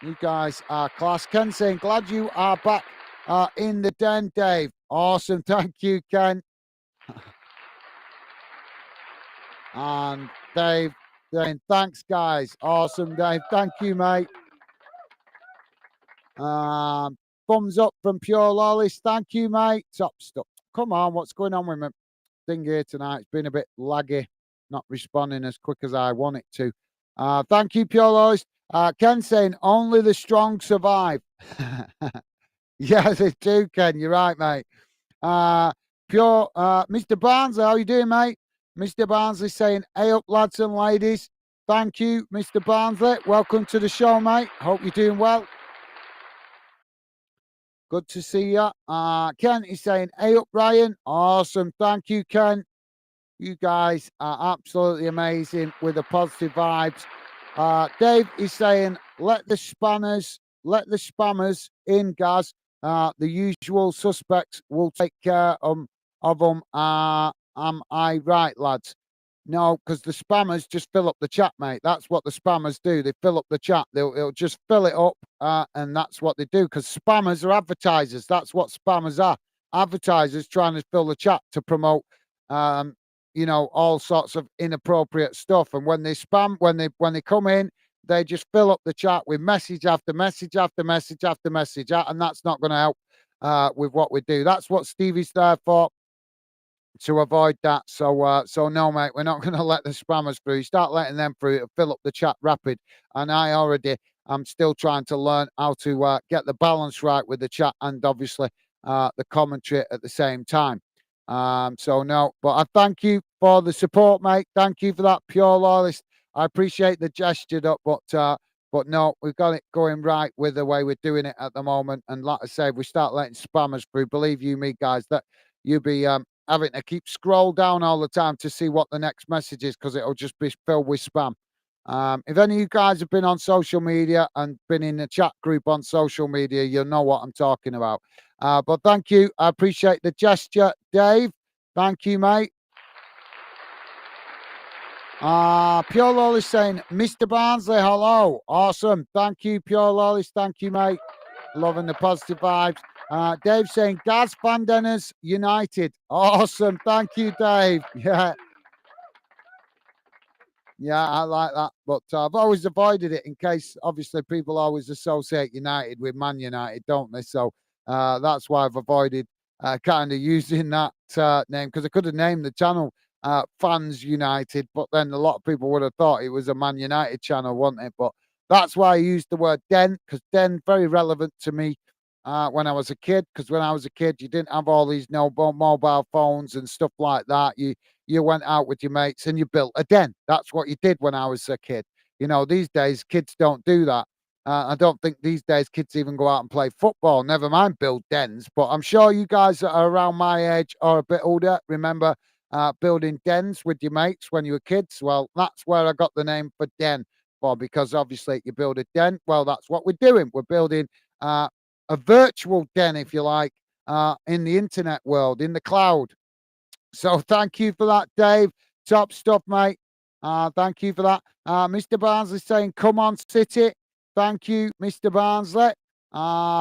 You guys are class. Ken saying glad you are back in the den, Dave. Awesome, thank you, Ken. And Dave saying thanks, guys. Awesome, Dave. Thank you, mate. Thumbs up from Pure Lawless. Thank you, mate. Top stuff. Come on, what's going on with my thing here tonight? It's been a bit laggy, not responding as quick as I want it to. Thank you, Pure Lawless. Ken saying only the strong survive. Yes, it's true, Ken. You're right, mate. Mr. Barnsley, how you doing, mate? Mr. Barnsley saying, hey up, lads and ladies. Thank you, Mr. Barnsley. Welcome to the show, mate. Hope you're doing well. Good to see you. Ken is saying, hey up, Ryan. Awesome. Thank you, Ken. You guys are absolutely amazing with the positive vibes. Dave is saying, let the spammers in, Gaz. The usual suspects will take care of them. Am I right, lads? No, because the spammers just fill up the chat, mate. That's what the spammers do. They fill up the chat. They'll just fill it up, and that's what they do. Because spammers are advertisers. That's what spammers are. Advertisers trying to fill the chat to promote, all sorts of inappropriate stuff. And when they spam, when they come in, they just fill up the chat with message after message after message after message, and that's not going to help with what we do. That's what Stevie's there for, to avoid that. So no, mate, we're not going to let the spammers through. You start letting them through, it'll fill up the chat rapid. And I'm still trying to learn how to get the balance right with the chat and obviously the commentary at the same time. So no, but I thank you for the support, mate. Thank you for that, pure loyalist. I appreciate the gesture, but no, we've got it going right with the way we're doing it at the moment. And like I say, if we start letting spammers through, believe you me, guys, that you'll be having to keep scroll down all the time to see what the next message is because it'll just be filled with spam. If any of you guys have been on social media and been in the chat group on social media, you'll know what I'm talking about. But thank you. I appreciate the gesture, Dave. Thank you, mate. Pure Lol is saying, Mr. Barnsley, hello. Awesome. Thank you, Pure Lol. Thank you, mate. Loving the positive vibes. Dave saying, Gaz Fandeners United. Awesome. Thank you, Dave. Yeah. Yeah, I like that. But I've always avoided it in case, obviously, people always associate United with Man United, don't they? So that's why I've avoided kind of using that name because I could have named the channel Fans United, but then a lot of people would have thought it was a Man United channel, wouldn't it? But that's why I used the word Den because Den very relevant to me when I was a kid. Because when I was a kid, you didn't have all these mobile phones and stuff like that. You went out with your mates and you built a den. That's what you did when I was a kid. You know, these days kids don't do that. I don't think these days kids even go out and play football, never mind build dens. But I'm sure you guys that are around my age or a bit older remember building dens with your mates when you were kids. Well, that's where I got the name for den for, because obviously you build a den. Well, that's what we're doing. We're building a virtual den, if you like, in the internet world, in the cloud. So thank you for that, Dave. Top stuff, mate. Thank you for that. Mr. Barnsley saying, come on, City. Thank you, Mr. Barnsley.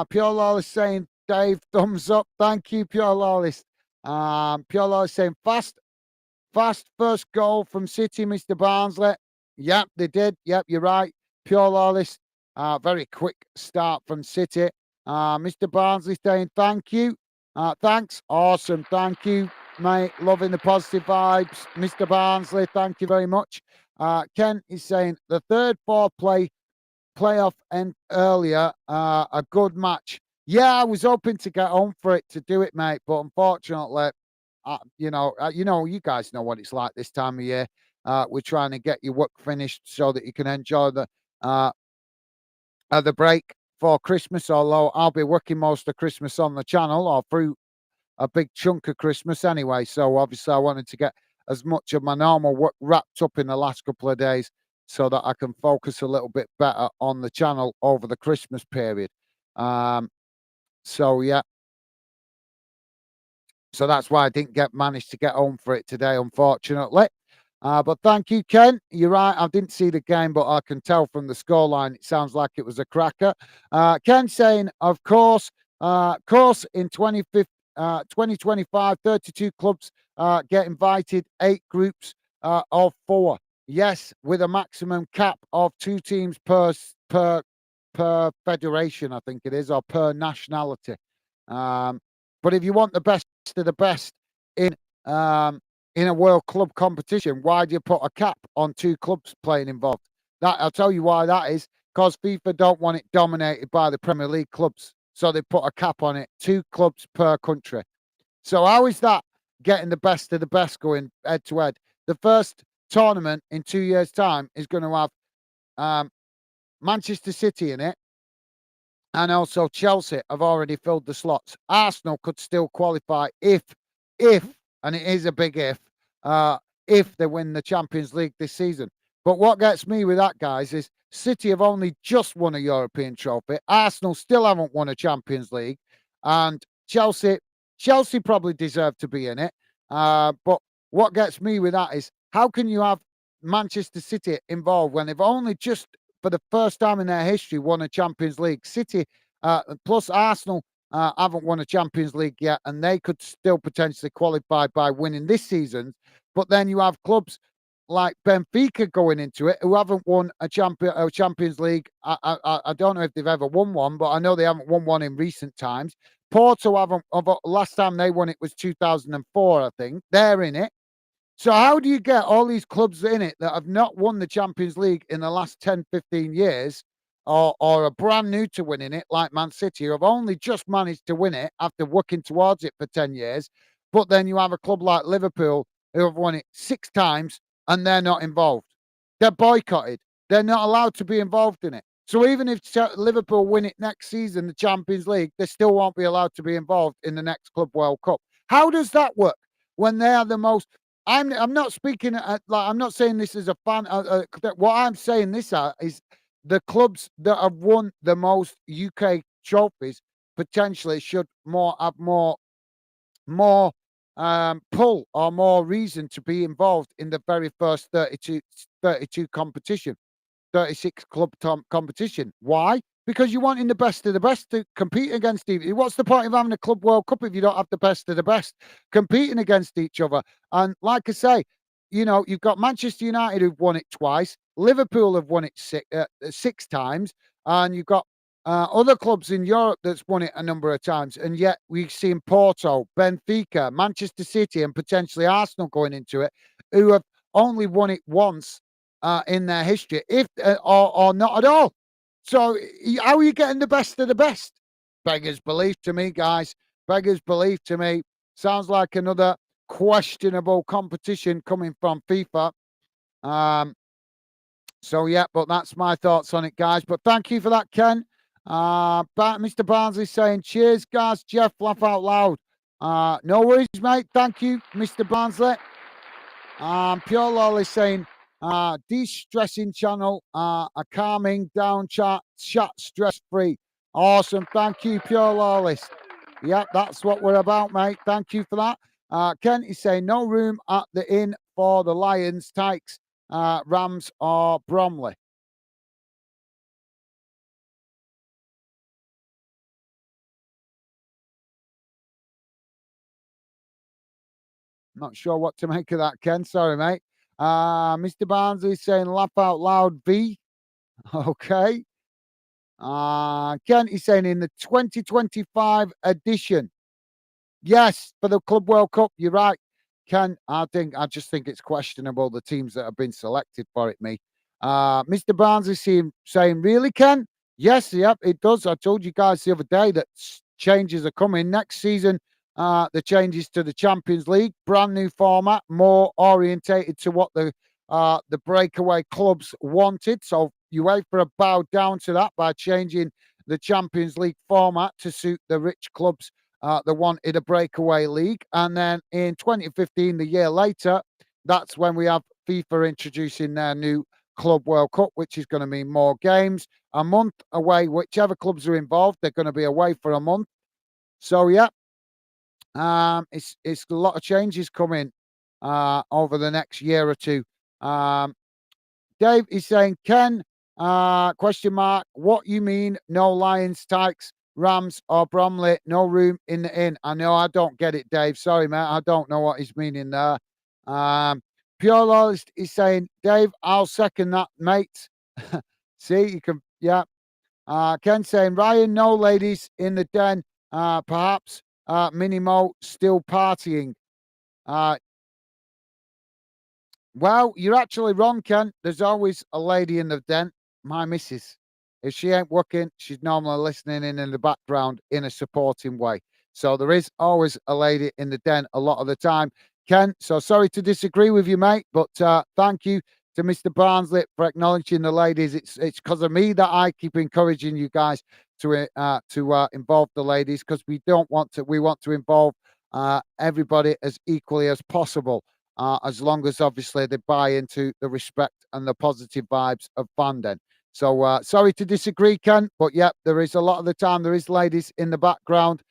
Pure Lawless saying, Dave, thumbs up. Thank you, Pure Lawless. Pure Lawless saying, fast first goal from City, Mr. Barnsley. Yep, they did. Yep, you're right. Pure Lawless. Very quick start from City. Mr. Barnsley saying, thank you. Thanks. Awesome. Thank you, mate. Loving the positive vibes. Mr. Barnsley, thank you very much. Ken is saying the third playoff end earlier. A good match. Yeah, I was hoping to get home for it to do it, mate, but unfortunately, you guys know what it's like this time of year. We're trying to get your work finished so that you can enjoy the break for Christmas. Although I'll be working most of Christmas on the channel or through a big chunk of Christmas anyway. So obviously I wanted to get as much of my normal work wrapped up in the last couple of days so that I can focus a little bit better on the channel over the Christmas period. So yeah. So that's why I didn't manage to get home for it today, unfortunately. But thank you, Ken. You're right. I didn't see the game, but I can tell from the scoreline, it sounds like it was a cracker. Ken saying, of course, in 2025, 32 clubs get invited, 8 groups of 4. Yes, with a maximum cap of 2 teams per federation, I think it is, or per nationality. But if you want the best of the best in a World Club competition, why do you put a cap on 2 clubs playing involved? That I'll tell you why that is, because FIFA don't want it dominated by the Premier League clubs. So they put a cap on it, 2 clubs per country. So how is that getting the best of the best going head to head? The first tournament in 2 years' time is going to have Manchester City in it. And also Chelsea have already filled the slots. Arsenal could still qualify if, and it is a big if they win the Champions League this season. But what gets me with that, guys, is City have only just won a European trophy. Arsenal still haven't won a Champions League. And Chelsea probably deserve to be in it. But what gets me with that is, how can you have Manchester City involved when they've only just, for the first time in their history, won a Champions League? City plus Arsenal haven't won a Champions League yet, and they could still potentially qualify by winning this season. But then you have clubs like Benfica going into it who haven't won a Champions League. I don't know if they've ever won one, but I know they haven't won one in recent times. Porto haven't. Last time they won it was 2004, I think. They're in it. So how do you get all these clubs in it that have not won the Champions League in the last 10, 15 years or are brand new to winning it, like Man City, who have only just managed to win it after working towards it for 10 years? But then you have a club like Liverpool who have won it 6 times and they're not involved. They're boycotted. They're not allowed to be involved in it. So even if Liverpool win it next season, the Champions League, they still won't be allowed to be involved in the next Club World Cup. How does that work when they are the most? I'm not speaking like I'm not saying this as a fan. What I'm saying this is the clubs that have won the most UK trophies potentially should have more pull or more reason to be involved in the very first 32 competition. 36 club competition. Why? Because you're wanting the best of the best to compete against each other. What's the point of having a Club World Cup if you don't have the best of the best competing against each other? And like I say, you've got Manchester United who've won it twice. Liverpool have won it 6 times. And you've got other clubs in Europe that's won it a number of times. And yet we've seen Porto, Benfica, Manchester City, and potentially Arsenal going into it, who have only won it once in their history, if or not at all. So how are you getting the best of the best? Beggars belief to me, guys. Beggars belief to me. Sounds like another questionable competition coming from FIFA. So yeah, but that's my thoughts on it, guys. But thank you for that, Ken. Mr. Barnsley saying, cheers, guys. Jeff, laugh out loud. No worries, mate. Thank you, Mr. Barnsley. Pure Lolly saying, de-stressing channel, a calming down chat stress-free. Awesome. Thank you, Pure Lawless. Yep, that's what we're about, mate. Thank you for that. Kent is saying, no room at the inn for the Lions, Tykes, Rams or Bromley. Not sure what to make of that, Ken. Sorry, mate. Mr. Barnsley saying, laugh out loud, V. Okay. Kent is saying in the 2025 edition. Yes, for the Club World Cup. You're right, Ken. I just think it's questionable the teams that have been selected for it, me. Mr. Barnes is saying, really, Ken? Yes, yep, it does. I told you guys the other day that changes are coming. Next season, the changes to the Champions League, brand new format, more orientated to what the breakaway clubs wanted. So UEFA have bowed down to that by changing the Champions League format to suit the rich clubs that wanted a breakaway league. And then in 2015, the year later, that's when we have FIFA introducing their new Club World Cup, which is going to mean more games, a month away. Whichever clubs are involved, they're going to be away for a month. So yeah, it's a lot of changes coming over the next year or two. Dave is saying, Ken, question mark, what you mean, no Lions, Tykes, Rams or Bromley, no room in the inn? I know I don't get it, Dave. Sorry, mate. I don't know what he's meaning there. Pure Loyalist is saying, Dave, I'll second that, mate. See, you can, yeah. Ken saying, Ryan, no ladies in the den. Perhaps Minimo still partying. Well, you're actually wrong, Ken. There's always a lady in the den, my missus. If she ain't working, she's normally listening in the background in a supporting way. So there is always a lady in the den a lot of the time, Ken. So sorry to disagree with you, mate, but thank you to Mr. Barnsley for acknowledging the ladies. It's because of me that I keep encouraging you guys to involve the ladies, because we want to involve everybody as equally as possible. As long as obviously they buy into the respect and the positive vibes of fandom. So sorry to disagree, Ken, but yeah, there is a lot of the time there is ladies in the background,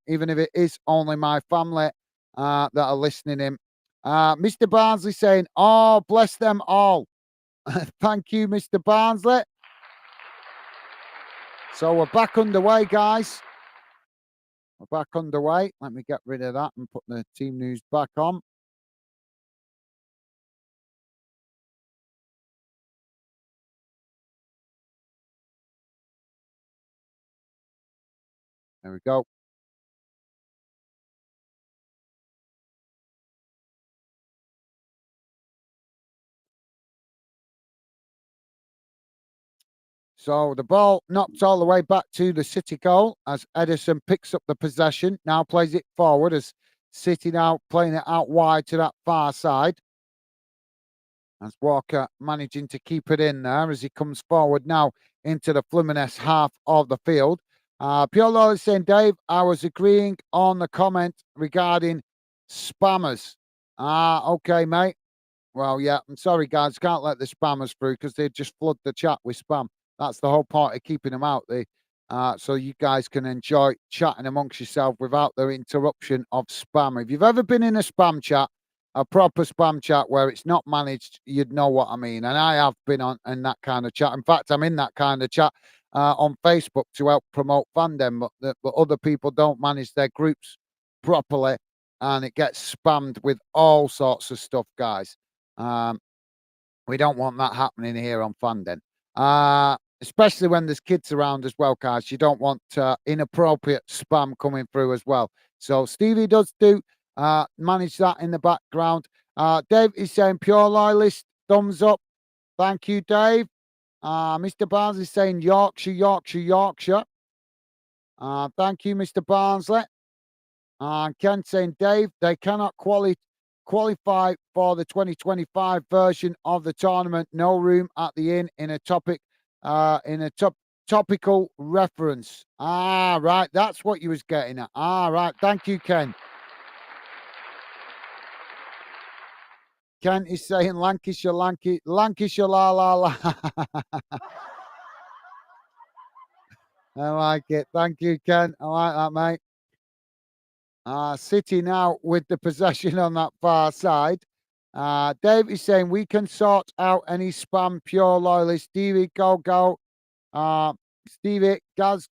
even if it is only my family that are listening in. Mr. Barnsley saying, oh, bless them all. Thank you, Mr. Barnsley. So we're back underway, guys. We're back underway. Let me get rid of that and put the team news back on. There we go. So the ball knocked all the way back to the City goal as Edison picks up the possession. Now plays it forward as City now playing it out wide to that far side. As Walker managing to keep it in there as he comes forward now into the Fluminense half of the field. Pure Lord is saying, Dave, I was agreeing on the comment regarding spammers. Okay, mate. Well, yeah, I'm sorry, guys. Can't let the spammers through because they just flood the chat with spam. That's the whole point of keeping them out there. So you guys can enjoy chatting amongst yourself without the interruption of spam. If you've ever been in a spam chat, a proper spam chat where it's not managed, you'd know what I mean. And I have been on in that kind of chat. In fact, I'm in that kind of chat on Facebook to help promote fandom, but other people don't manage their groups properly, and it gets spammed with all sorts of stuff, guys. We don't want that happening here on Fandom. Especially when there's kids around as well, guys. You don't want inappropriate spam coming through as well. So Stevie does manage that in the background. Dave is saying pure loyalist, thumbs up. Thank you, Dave. Mr. Barnes is saying Yorkshire, Yorkshire, Yorkshire. Thank you, Mr. Barnsley. Ken saying, Dave, they cannot qualify for the 2025 version of the tournament. No room at the inn in a topical reference. Right. That's what you was getting at. Right. Thank you, Ken. Ken is saying Lancashire, Lancashire, la, la, la. I like it. Thank you, Ken. I like that, mate. City now with the possession on that far side. Dave is saying we can sort out any spam pure loyalists. Stevie, go. Stevie, Gaz.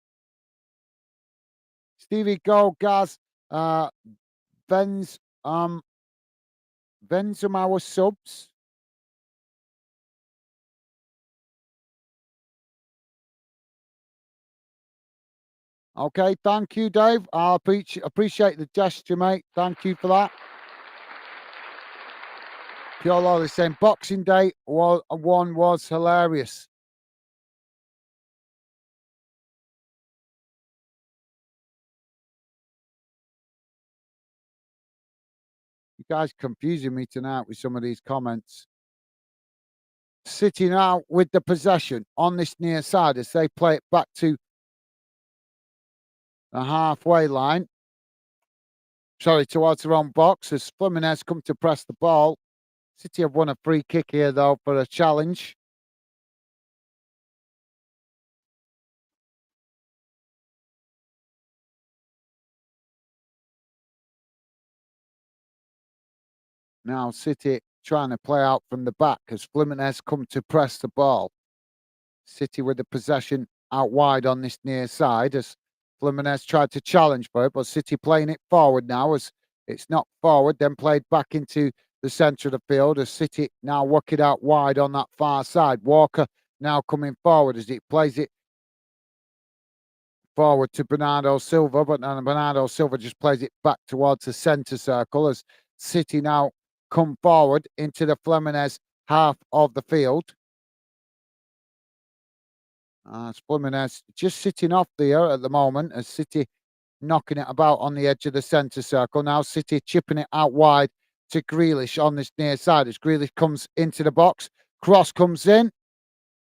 Stevie, go, Gaz. Ben's some our subs. Okay, thank you, Dave. I appreciate the gesture, mate. Thank you for that. Pure Loyalist saying Boxing Day one was hilarious. You guys confusing me tonight with some of these comments. City now with the possession on this near side as they play it back to the halfway line. Sorry, towards their own box as Fluminense come to press the ball. City have won a free kick here, though, for a challenge. Now City trying to play out from the back as Fluminense come to press the ball. City with the possession out wide on this near side as Fluminense tried to challenge for it, but City playing it forward now as it's not forward, then played back into the centre of the field as City now work it out wide on that far side. Walker now coming forward as he plays it forward to Bernardo Silva, but Bernardo Silva just plays it back towards the centre circle as City now come forward into the Fluminense half of the field. Fluminense just sitting off there at the moment as City knocking it about on the edge of the centre circle. Now City chipping it out wide to Grealish on this near side as Grealish comes into the box. Cross comes in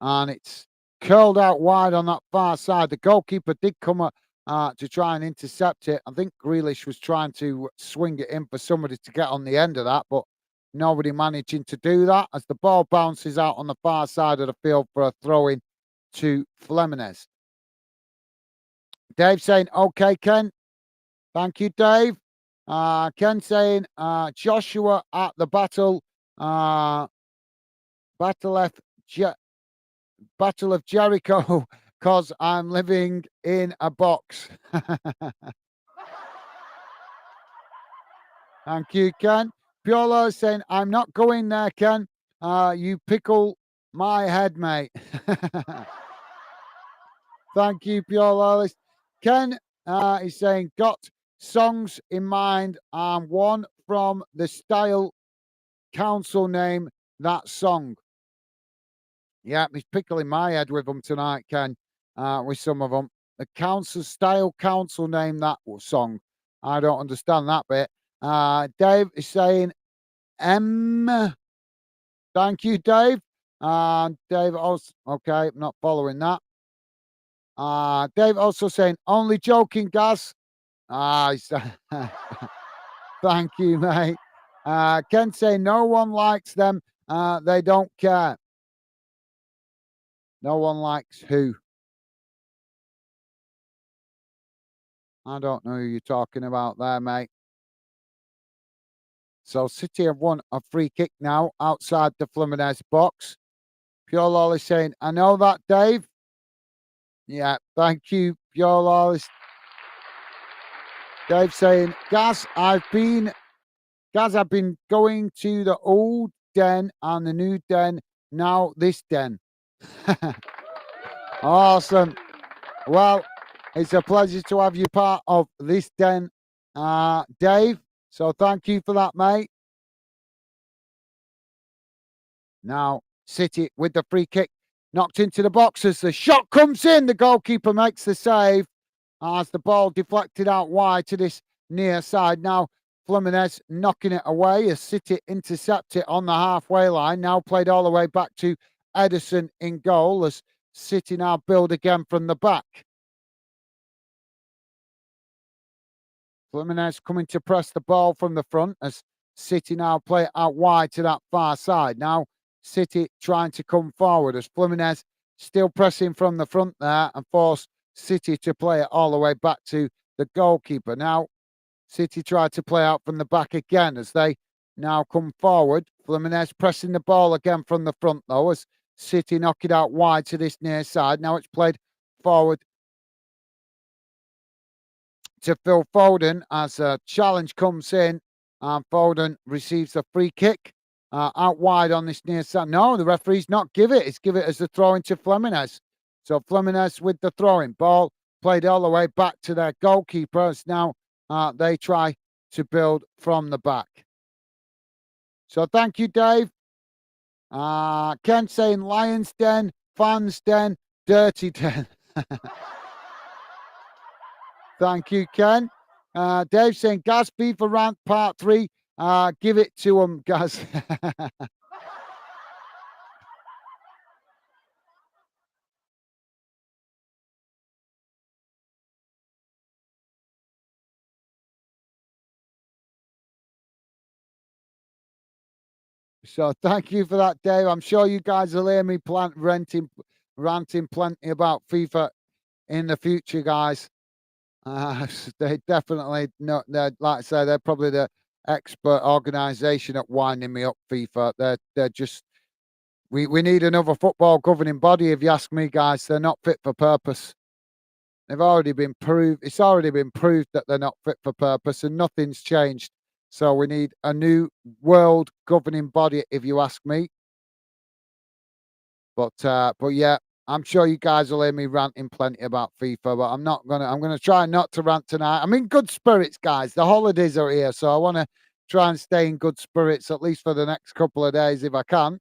and it's curled out wide on that far side. The goalkeeper did come to try and intercept it. I think Grealish was trying to swing it in for somebody to get on the end of that, but nobody managing to do that as the ball bounces out on the far side of the field for a throw-in to Fluminense. Dave saying, okay, Ken. Thank you, Dave. Ken saying, Joshua at the Battle of Jericho, because I'm living in a box. Thank you, Ken. Piolo is saying, I'm not going there, Ken. You pickle my head, mate. Thank you, Piolo. Ken is saying, got songs in mind and one from the Style Council name that song. Yeah, he's pickling my head with them tonight, Ken, with some of them. The Style Council name that song. I don't understand that bit. Dave is saying M. Thank you, Dave. Dave also, okay, I'm not following that. Dave also saying, only joking, Gaz. Thank you, mate. Ken saying, no one likes them. They don't care. No one likes who? I don't know who you're talking about there, mate. So City have won a free kick now outside the Fluminense box. Pure Lolly saying, I know that, Dave. Yeah, thank you, Pure Lolly. Dave saying, Gaz, I've been going to the old den and the new den, now this den. Awesome. Well, it's a pleasure to have you part of this den, Dave. So thank you for that, mate. Now, City with the free kick, knocked into the box as the shot comes in. The goalkeeper makes the save as the ball deflected out wide to this near side. Now, Fluminense knocking it away as City intercept it on the halfway line. Now played all the way back to Edison in goal as City now build again from the back. Fluminense coming to press the ball from the front as City now play it out wide to that far side. Now City trying to come forward as Fluminense still pressing from the front there and force City to play it all the way back to the goalkeeper. Now City try to play out from the back again as they now come forward. Fluminense pressing the ball again from the front though as City knock it out wide to this near side. Now it's played forward to Phil Foden as a challenge comes in and Foden receives a free kick out wide on this near side. No, the referee's not give it. It's give it as a throw into Fluminense. So Fluminense with the throwing ball played all the way back to their goalkeeper as now they try to build from the back. So thank you, Dave. Ken saying Lions Den, Fans Den, Dirty Den. Thank you, Ken. Dave saying Gaz FIFA rant part 3. Give it to him, Gaz. So thank you for that, Dave. I'm sure you guys will hear me ranting plenty about FIFA in the future, guys. They definitely know. Like I say, they're probably the expert organisation at winding me up. FIFA. They're just. We need another football governing body, if you ask me, guys. They're not fit for purpose. They've already been proved. It's already been proved that they're not fit for purpose, and nothing's changed. So we need a new world governing body, if you ask me. But yeah, I'm sure you guys will hear me ranting plenty about FIFA. But I'm gonna try not to rant tonight. I'm in good spirits, guys. The holidays are here, so I want to try and stay in good spirits at least for the next couple of days if I can.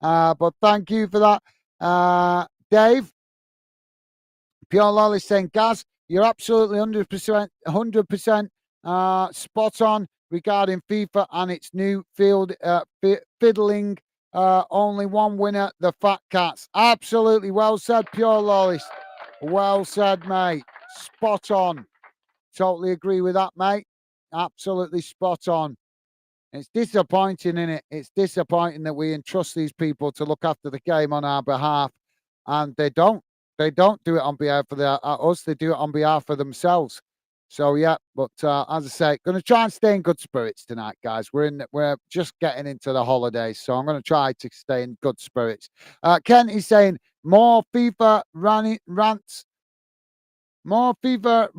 But thank you for that, Dave. Pure Lolly saying, Gaz, you're absolutely 100% spot on regarding FIFA and its new field fiddling. Only one winner, the Fat Cats. Absolutely well said, Pure Lolly. Well said, mate. Spot on. Totally agree with that, mate. Absolutely spot on. It's disappointing, isn't it? It's disappointing that we entrust these people to look after the game on our behalf, and they don't. They don't do it on behalf of us. They do it on behalf of themselves. So yeah, but as I say, going to try and stay in good spirits tonight, guys. We're just getting into the holidays, so I'm going to try to stay in good spirits. Ken is saying more FIFA rants. More FIFA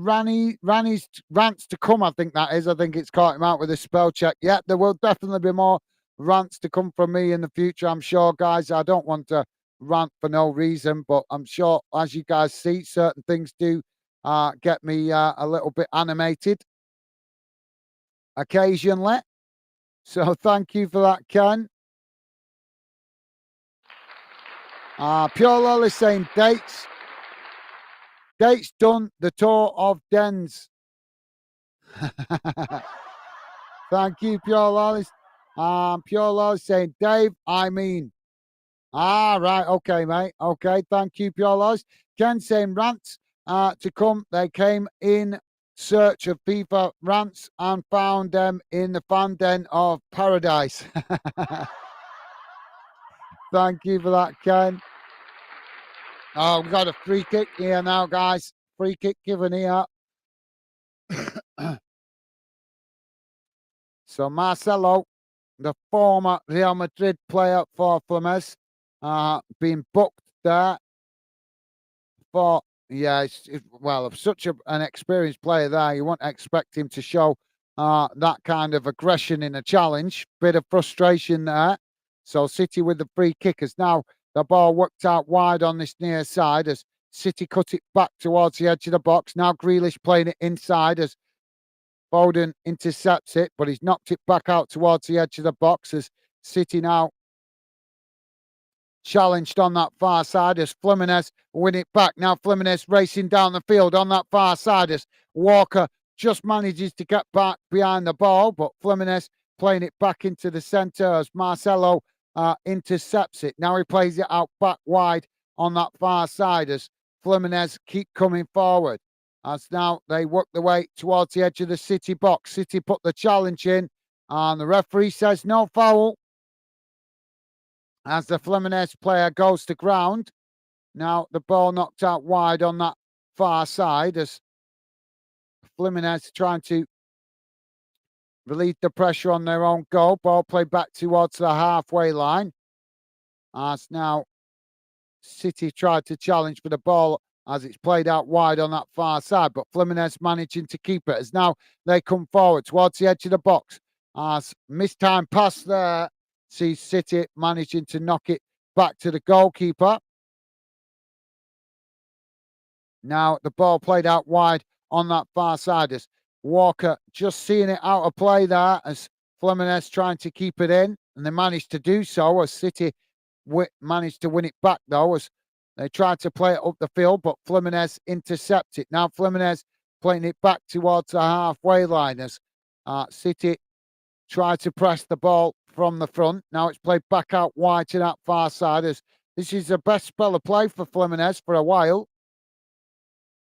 rants to come, I think that is. I think it's caught him out with a spell check. Yeah, there will definitely be more rants to come from me in the future, I'm sure, guys. I don't want to rant for no reason, but I'm sure, as you guys see, certain things do get me a little bit animated occasionally. So thank you for that, Ken. Pure Lolly saying dates. Dates done, the tour of dens. Thank you, Pure Lawless. Pure Lawless saying, Dave, I mean. Right. Okay, mate. Okay. Thank you, Pure Lawless. Ken saying rants to come. They came in search of FIFA rants and found them in the fan den of paradise. Thank you for that, Ken. Oh, we've got a free kick here now, guys. Free kick given here. So Marcelo, the former Real Madrid player for Fluminense, being booked there for, well, of such an experienced player there, you wouldn't expect him to show that kind of aggression in a challenge. Bit of frustration there. So City with the free kickers. Now the ball worked out wide on this near side as City cut it back towards the edge of the box. Now Grealish playing it inside as Foden intercepts it, but he's knocked it back out towards the edge of the box as City now challenged on that far side as Fluminense win it back. Now Fluminense racing down the field on that far side as Walker just manages to get back behind the ball, but Fluminense playing it back into the centre as Marcelo intercepts it. Now he plays it out back wide on that far side as Fluminense keep coming forward. As now they work their way towards the edge of the City box. City put the challenge in and the referee says no foul as the Fluminense player goes to ground. Now the ball knocked out wide on that far side as Fluminense trying to relieve the pressure on their own goal. Ball played back towards the halfway line. As now City tried to challenge for the ball as it's played out wide on that far side, but Fluminense managing to keep it as now they come forward towards the edge of the box. As missed time pass there, sees City managing to knock it back to the goalkeeper. Now the ball played out wide on that far side as Walker just seeing it out of play there as Fluminense trying to keep it in, and they managed to do so as City managed to win it back though as they tried to play it up the field, but Fluminense intercept it. Now Fluminense playing it back towards the halfway line as City try to press the ball from the front. Now it's played back out wide to that far side as this is the best spell of play for Fluminense for a while.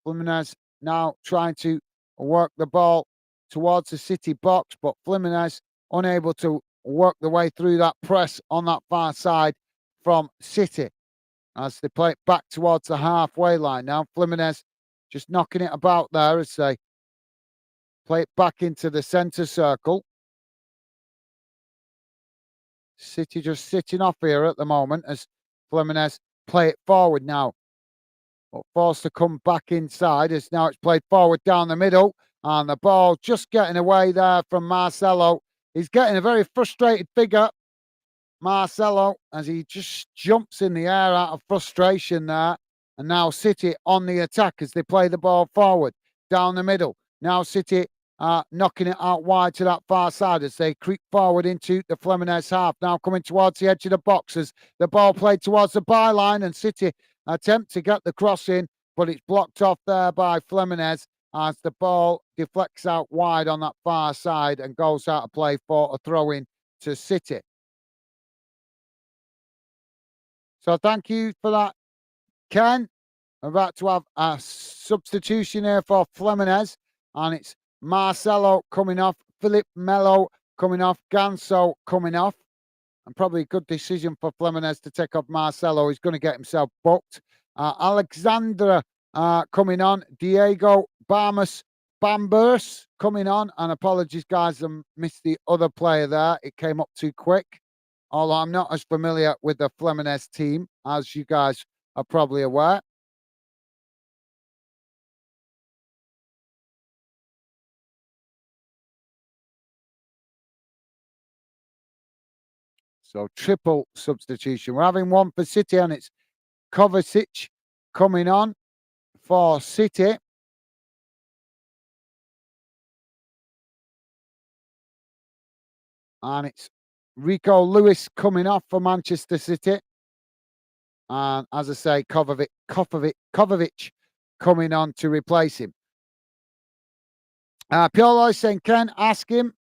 Fluminense now trying to work the ball towards the City box, but Fluminense unable to work the way through that press on that far side from City as they play it back towards the halfway line. Now Fluminense just knocking it about there as they play it back into the centre circle. City just sitting off here at the moment as Fluminense play it forward now. But forced to come back inside as now it's played forward down the middle. And the ball just getting away there from Marcelo. He's getting a very frustrated figure, Marcelo, as he just jumps in the air out of frustration there. And now City on the attack as they play the ball forward down the middle. Now City knocking it out wide to that far side as they creep forward into the Fluminense half. Now coming towards the edge of the box as the ball played towards the byline and City attempt to get the cross in, but it's blocked off there by Fluminense as the ball deflects out wide on that far side and goes out of play for a throw-in to City. So thank you for that, Ken. We're about to have a substitution here for Fluminense, and it's Marcelo coming off, Philip Melo coming off, Ganso coming off. And probably a good decision for Fluminense to take off Marcelo. He's going to get himself booked. Alexandra coming on. Diego Bambers coming on. And apologies, guys, I missed the other player there. It came up too quick. Although I'm not as familiar with the Fluminense team, as you guys are probably aware. So triple substitution. We're having one for City, and it's Kovacic coming on for City. And it's Rico Lewis coming off for Manchester City. And as I say, Kovacic coming on to replace him. Piolo saying, Ken, ask him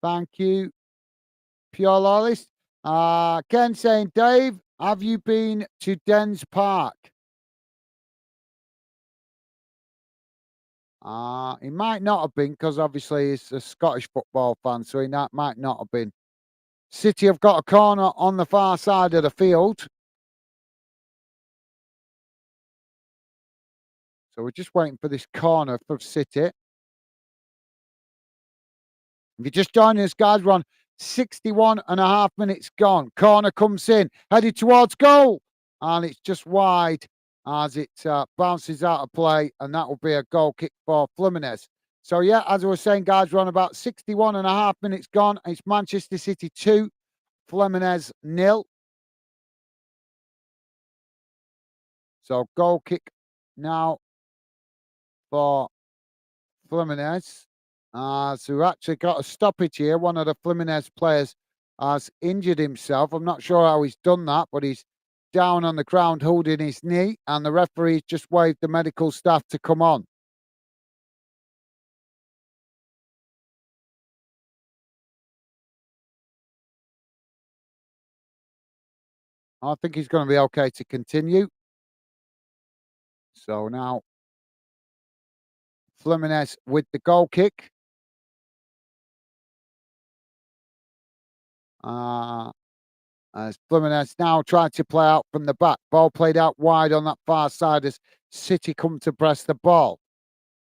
Thank you, Pure Loyalist. Ken saying, Dave, have you been to Dens Park? He might not have been because obviously he's a Scottish football fan, so he might not have been. City have got a corner on the far side of the field. So we're just waiting for this corner for City. If you're just joining us, guys, we're on 61 and a half minutes gone. Corner comes in, headed towards goal. And it's just wide as it bounces out of play. And that will be a goal kick for Fluminense. So, yeah, as I was saying, guys, we're on about 61 and a half minutes gone. It's Manchester City 2, Fluminense 0. So, goal kick now for Fluminense. So we actually got a stoppage here. One of the Fluminense players has injured himself. I'm not sure how he's done that, but he's down on the ground holding his knee, and the referee just waved the medical staff to come on. I think he's going to be okay to continue. So now Fluminense with the goal kick. As Fluminense now trying to play out from the back. Ball played out wide on that far side as City come to press the ball.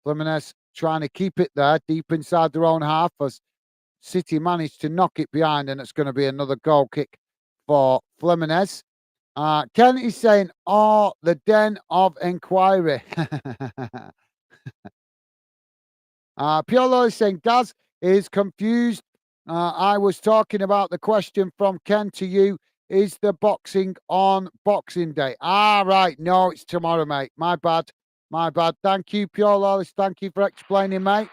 Fluminense trying to keep it there deep inside their own half as City managed to knock it behind, and it's going to be another goal kick for Fluminense. Ken is saying, oh, the den of inquiry. Piolo is saying, Gaz is confused. I was talking about the question from Ken to you. Is the boxing on Boxing Day? Right. No, it's tomorrow, mate. My bad. My bad. Thank you, Pure Loyalist. Thank you for explaining, mate.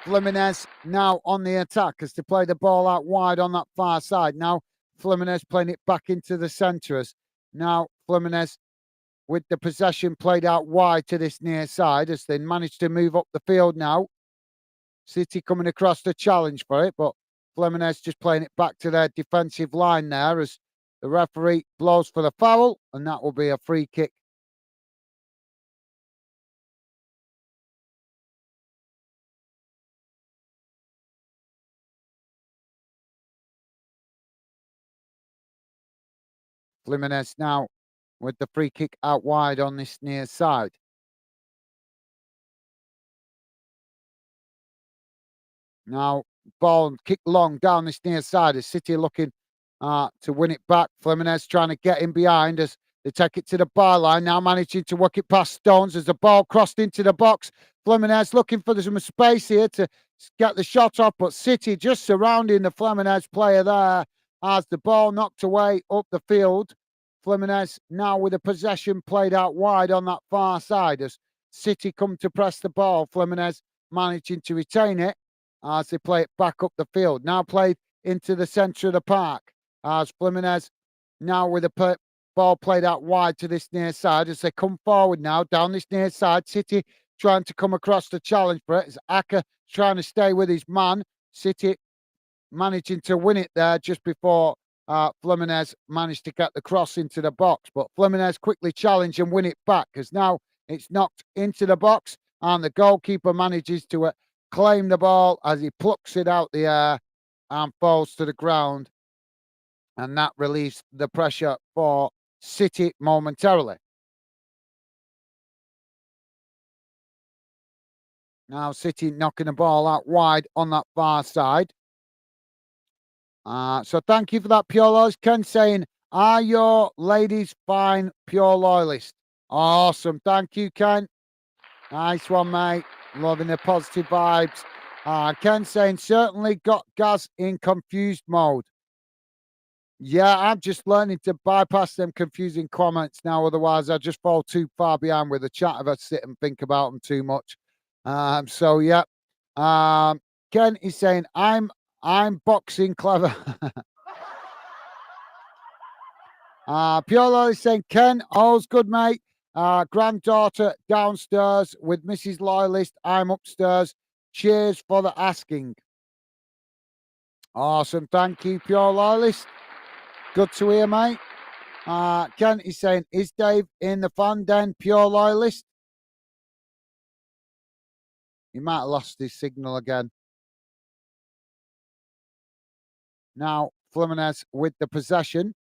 Fluminense now on the attack as they play the ball out wide on that far side. Now Fluminense playing it back into the centre as now Fluminense with the possession played out wide to this near side as they managed to move up the field now. City coming across the challenge for it, but Fluminense just playing it back to their defensive line there as the referee blows for the foul, and that will be a free kick. Fluminense now with the free kick out wide on this near side. Now, ball kick long down this near side as City looking to win it back. Fluminense trying to get in behind as they take it to the byline. Now managing to work it past Stones as the ball crossed into the box. Fluminense looking for some space here to get the shot off, but City just surrounding the Fluminense player there as the ball knocked away up the field. Fluminense now with a possession played out wide on that far side as City come to press the ball. Fluminense managing to retain it as they play it back up the field. Now played into the centre of the park as Fluminense now with a ball played out wide to this near side as they come forward now down this near side. City trying to come across the challenge for it as Aka trying to stay with his man. City managing to win it there just before Fluminense managed to get the cross into the box. But Fluminense quickly challenge and win it back as now it's knocked into the box and the goalkeeper manages to claim the ball as he plucks it out the air and falls to the ground. And that relieves the pressure for City momentarily. Now City knocking the ball out wide on that far side. So thank you for that, Pure Loyalist. Ken saying, are your ladies fine, Pure Loyalist? Awesome. Thank you, Ken. Nice one, mate. Loving the positive vibes. Ken saying, certainly got Gaz in confused mode. Yeah, I'm just learning to bypass them confusing comments now. Otherwise, I just fall too far behind with the chat if I sit and think about them too much. So yeah. Ken is saying, I'm boxing clever. Piolo is saying, Ken, all's good, mate. Granddaughter downstairs with Mrs. Loyalist. I'm upstairs Cheers for the asking. Awesome. Thank you, Pure Loyalist. Good to hear, mate. Kent is saying, is Dave in the fan den, Pure Loyalist? He might have lost his signal again. Now, Fluminense with the possession.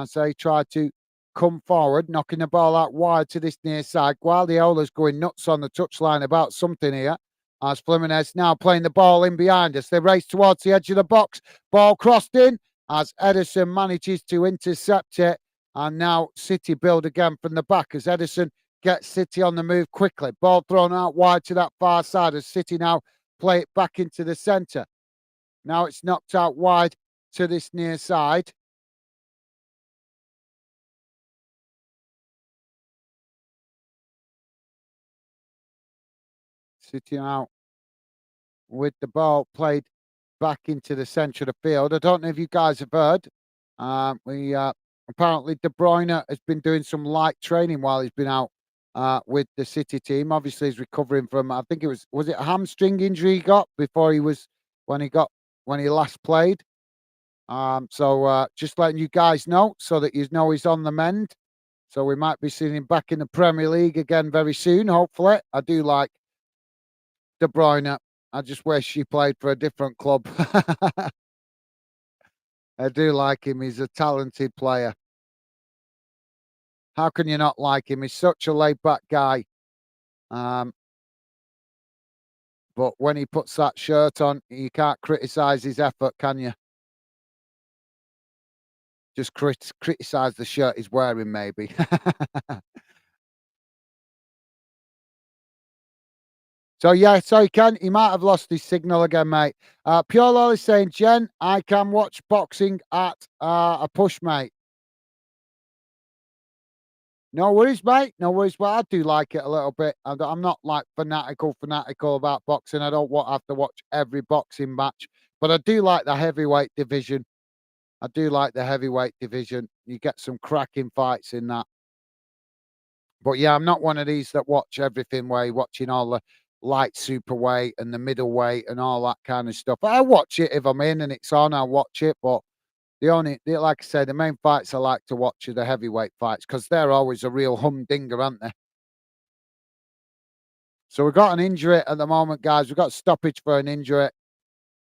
So he tried to come forward, knocking the ball out wide to this near side. Guardiola's going nuts on the touchline about something here. As Fluminense now playing the ball in behind us. They race towards the edge of the box. Ball crossed in as Edison manages to intercept it. And now City build again from the back as Edison gets City on the move quickly. Ball thrown out wide to that far side as City now play it back into the centre. Now it's knocked out wide to this near side. City now with the ball played back into the centre of the field. I don't know if you guys have heard. We apparently De Bruyne has been doing some light training while he's been out with the City team. Obviously, he's recovering from, I think it was it a hamstring injury he got before when he last played. So just letting you guys know so that you know he's on the mend. So we might be seeing him back in the Premier League again very soon, hopefully. I do like De Bruyne. I just wish he played for a different club. I do like him. He's a talented player. How can you not like him? He's such a laid-back guy. But when he puts that shirt on, you can't criticise his effort, can you? Just criticise the shirt he's wearing, maybe. So, yeah, so he might have lost his signal again, mate. Pure Lol is saying, Jen, I can watch boxing at a push, mate. No worries, mate. No worries. Well, I do like it a little bit. I'm not like fanatical about boxing. I don't have to watch every boxing match, but I do like the heavyweight division. I do like the heavyweight division. You get some cracking fights in that. But yeah, I'm not one of these that watch everything where you're watching all the light superweight and the middleweight and all that kind of stuff. I watch it if I'm in and it's on, I'll watch it. But like I said, the main fights I like to watch are the heavyweight fights because they're always a real humdinger, aren't they? So we've got an injury at the moment, guys. We've got stoppage for an injury.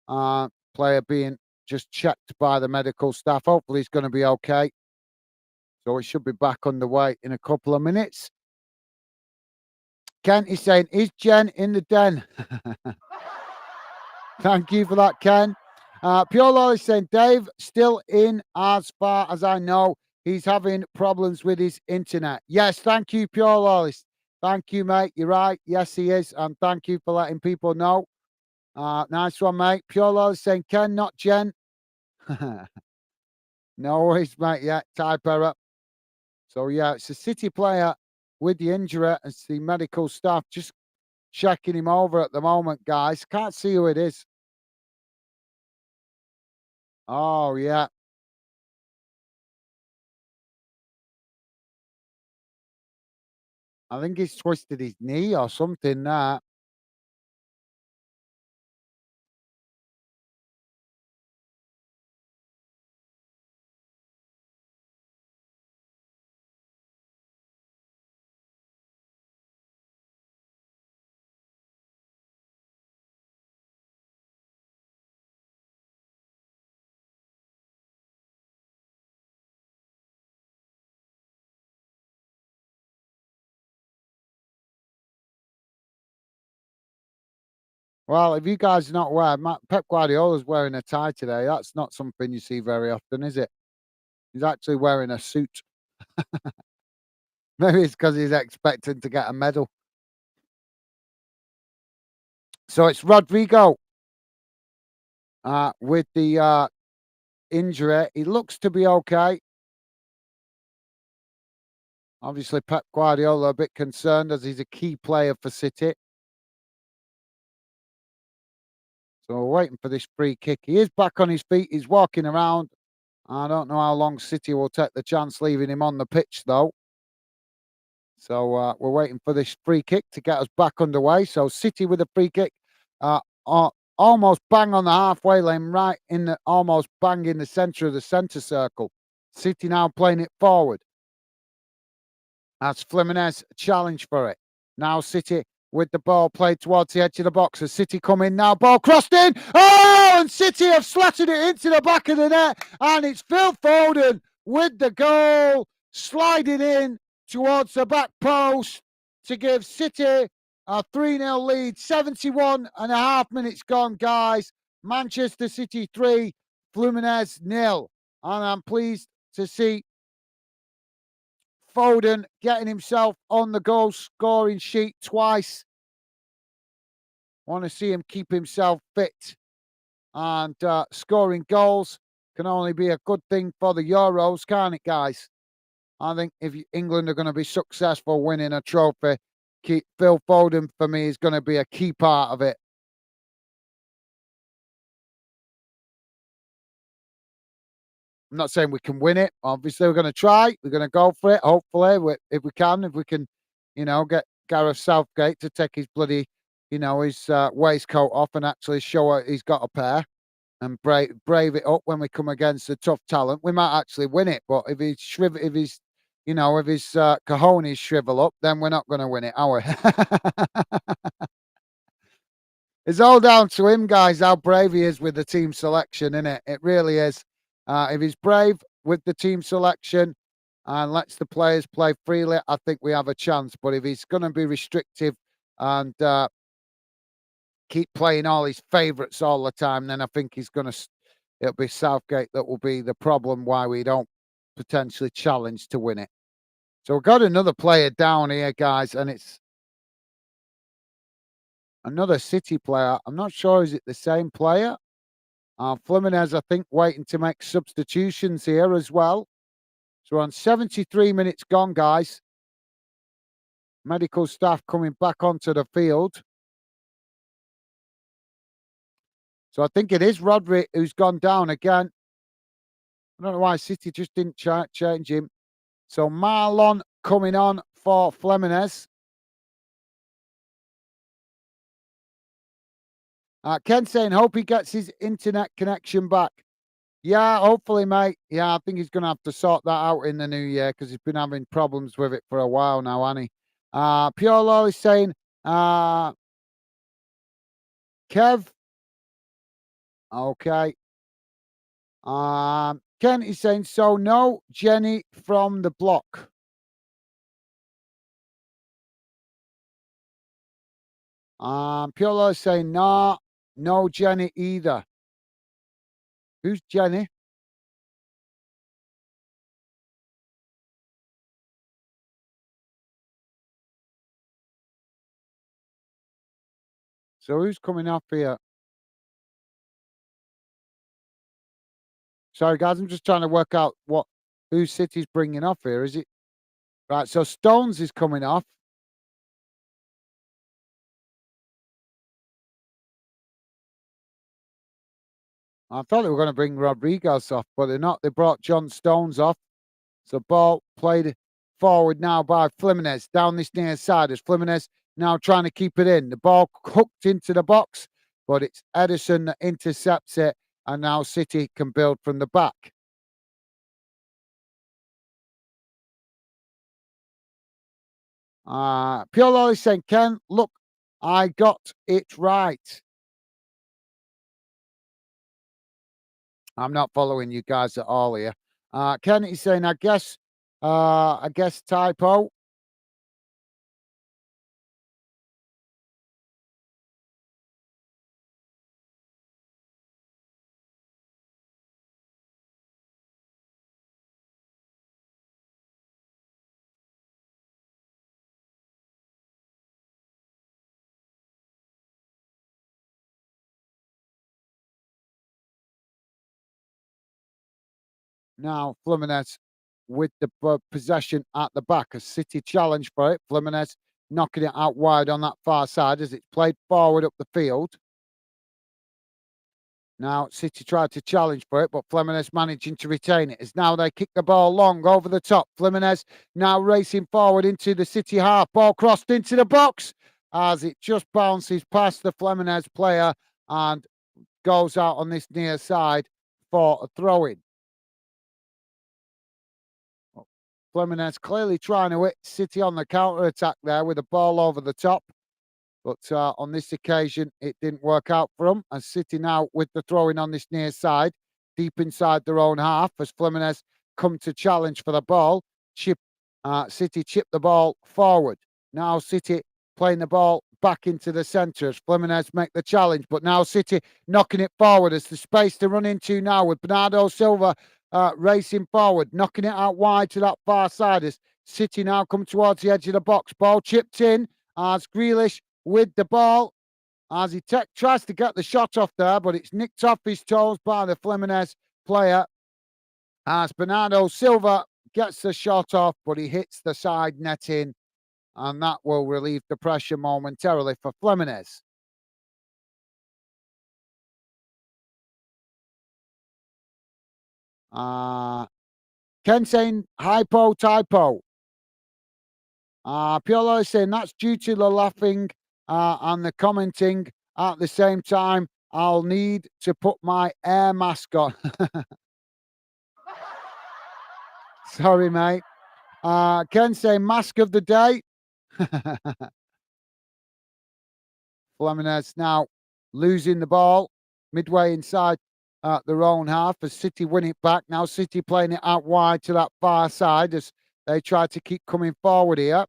Player being just checked by the medical staff. Hopefully he's going to be okay. So we should be back underway in a couple of minutes. Ken is saying, is Jen in the den? Thank you for that, Ken. Pure Law is saying, Dave, still in as far as I know. He's having problems with his internet. Yes, thank you, Pure Lawless. Thank you, mate. You're right. Yes, he is. And thank you for letting people know. Nice one, mate. Pure Lawless saying, Ken, not Jen. No worries, mate. Yeah, type error. So, yeah, it's a City player with the injury. It's the medical staff just checking him over at the moment, guys. Can't see who it is. Oh, yeah. I think he's twisted his knee or something there. Well, if you guys are not aware, Pep Guardiola's wearing a tie today. That's not something you see very often, is it? He's actually wearing a suit. Maybe it's because he's expecting to get a medal. So it's Rodrigo with the injury. He looks to be okay. Obviously, Pep Guardiola a bit concerned as he's a key player for City. So we're waiting for this free kick. He is back on his feet. He's walking around. I don't know how long City will take the chance leaving him on the pitch, though. So we're waiting for this free kick to get us back underway. So City with a free kick almost bang on the halfway lane, right in the almost bang in the centre of the centre circle. City now playing it forward. That's Fluminense challenge for it. Now City with the ball played towards the edge of the box. As City come in now, ball crossed in. Oh, and City have slattered it into the back of the net. And it's Phil Foden with the goal, sliding in towards the back post to give City a 3-0 lead. 71 and a half minutes gone, guys. Manchester City 3, Fluminense 0. And I'm pleased to see Foden getting himself on the goal scoring sheet twice. Want to see him keep himself fit, and scoring goals can only be a good thing for the Euros, can't it, guys? I think if England are going to be successful winning a trophy, Phil Foden for me is going to be a key part of it. I'm not saying we can win it. Obviously, we're going to try. We're going to go for it. Hopefully, if we can, get Gareth Southgate to take his bloody, his waistcoat off and actually show he's got a pair and brave it up when we come against a tough talent. We might actually win it, but if his cojones shrivel up, then we're not going to win it, are we? It's all down to him, guys, how brave he is with the team selection, isn't it? It really is. If he's brave with the team selection and lets the players play freely, I think we have a chance. But if he's going to be restrictive and keep playing all his favourites all the time, then I think it'll be Southgate that will be the problem why we don't potentially challenge to win it. So we've got another player down here, guys, and it's another City player. I'm not sure, is it the same player? Fluminense, I think, waiting to make substitutions here as well. So we're on 73 minutes gone, guys. Medical staff coming back onto the field. So I think it is Rodri who's gone down again. I don't know why City just didn't change him. So Marlon coming on for Fluminense. Ken saying, hope he gets his internet connection back. Yeah, hopefully, mate. Yeah, I think he's going to have to sort that out in the new year because he's been having problems with it for a while now, hasn't he? Pure Law is saying, Kev. Okay. Ken is saying, so no Jenny from the block. Pure Law is saying, nah, no Jenny either. Who's Jenny? So who's coming up here? Sorry, guys, I'm just trying to work out who City's bringing off here. Is it right? So Stones is coming off. I thought they were going to bring Rodriguez off, but they're not. They brought John Stones off. So ball played forward now by Fluminense down this near side as Fluminense now trying to keep it in. The ball hooked into the box, but it's Edison that intercepts it, and now City can build from the back. Pure Lolly saying, Ken, look, I got it right. I'm not following you guys at all here. Ken is saying, I guess typo. Now Fluminense with the possession at the back. A City challenge for it. Fluminense knocking it out wide on that far side as it's played forward up the field. Now City tried to challenge for it, but Fluminense managing to retain it. As now they kick the ball long over the top. Fluminense now racing forward into the City half. Ball crossed into the box as it just bounces past the Fluminense player and goes out on this near side for a throw-in. Fluminense clearly trying to hit City on the counter-attack there with the ball over the top. But on this occasion, it didn't work out for them. And City now with the throw-in on this near side, deep inside their own half, as Fluminense come to challenge for the ball. City chip the ball forward. Now City playing the ball back into the centre as Fluminense make the challenge. But now City knocking it forward as the space to run into now with Bernardo Silva racing forward, knocking it out wide to that far side as City now come towards the edge of the box. Ball chipped in as Grealish with the ball as he tries to get the shot off there, but it's nicked off his toes by the Fluminense player as Bernardo Silva gets the shot off, but he hits the side netting, and that will relieve the pressure momentarily for Fluminense. Ken saying hypo typo. Piolo is saying that's due to the laughing and the commenting at the same time. I'll need to put my air mask on. Sorry, mate. Ken saying mask of the day. Fluminense now losing the ball midway inside their own half as City win it back. Now City playing it out wide to that far side as they try to keep coming forward here.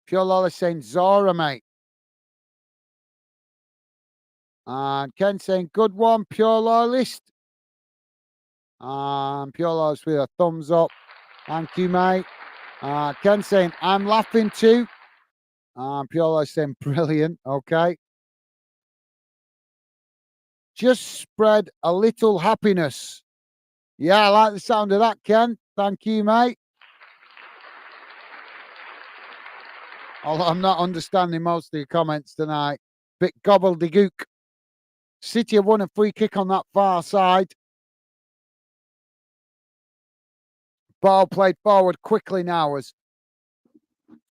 Pure Lola saying Zora, mate. And Ken saying good one, Pure Loyalist. Pure Loyalist with a thumbs up. Thank you, mate. Ken saying I'm laughing too. Pure Loyalist saying brilliant. Okay. Just spread a little happiness. Yeah, I like the sound of that, Ken. Thank you, mate. Although I'm not understanding most of your comments tonight. Bit gobbledygook. City have won a free kick on that far side. Ball played forward quickly now as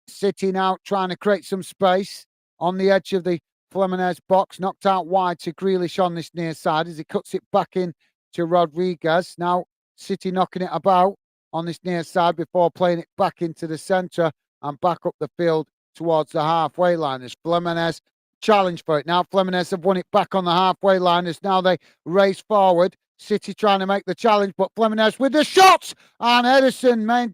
City now trying to create some space on the edge of the Fluminense box. Knocked out wide to Grealish on this near side as he cuts it back in to Rodriguez. Now City knocking it about on this near side before playing it back into the centre and back up the field towards the halfway line as Fluminense challenge for it. Now Fluminense have won it back on the halfway line as now they race forward. City trying to make the challenge, but Fluminense with the shots and Ederson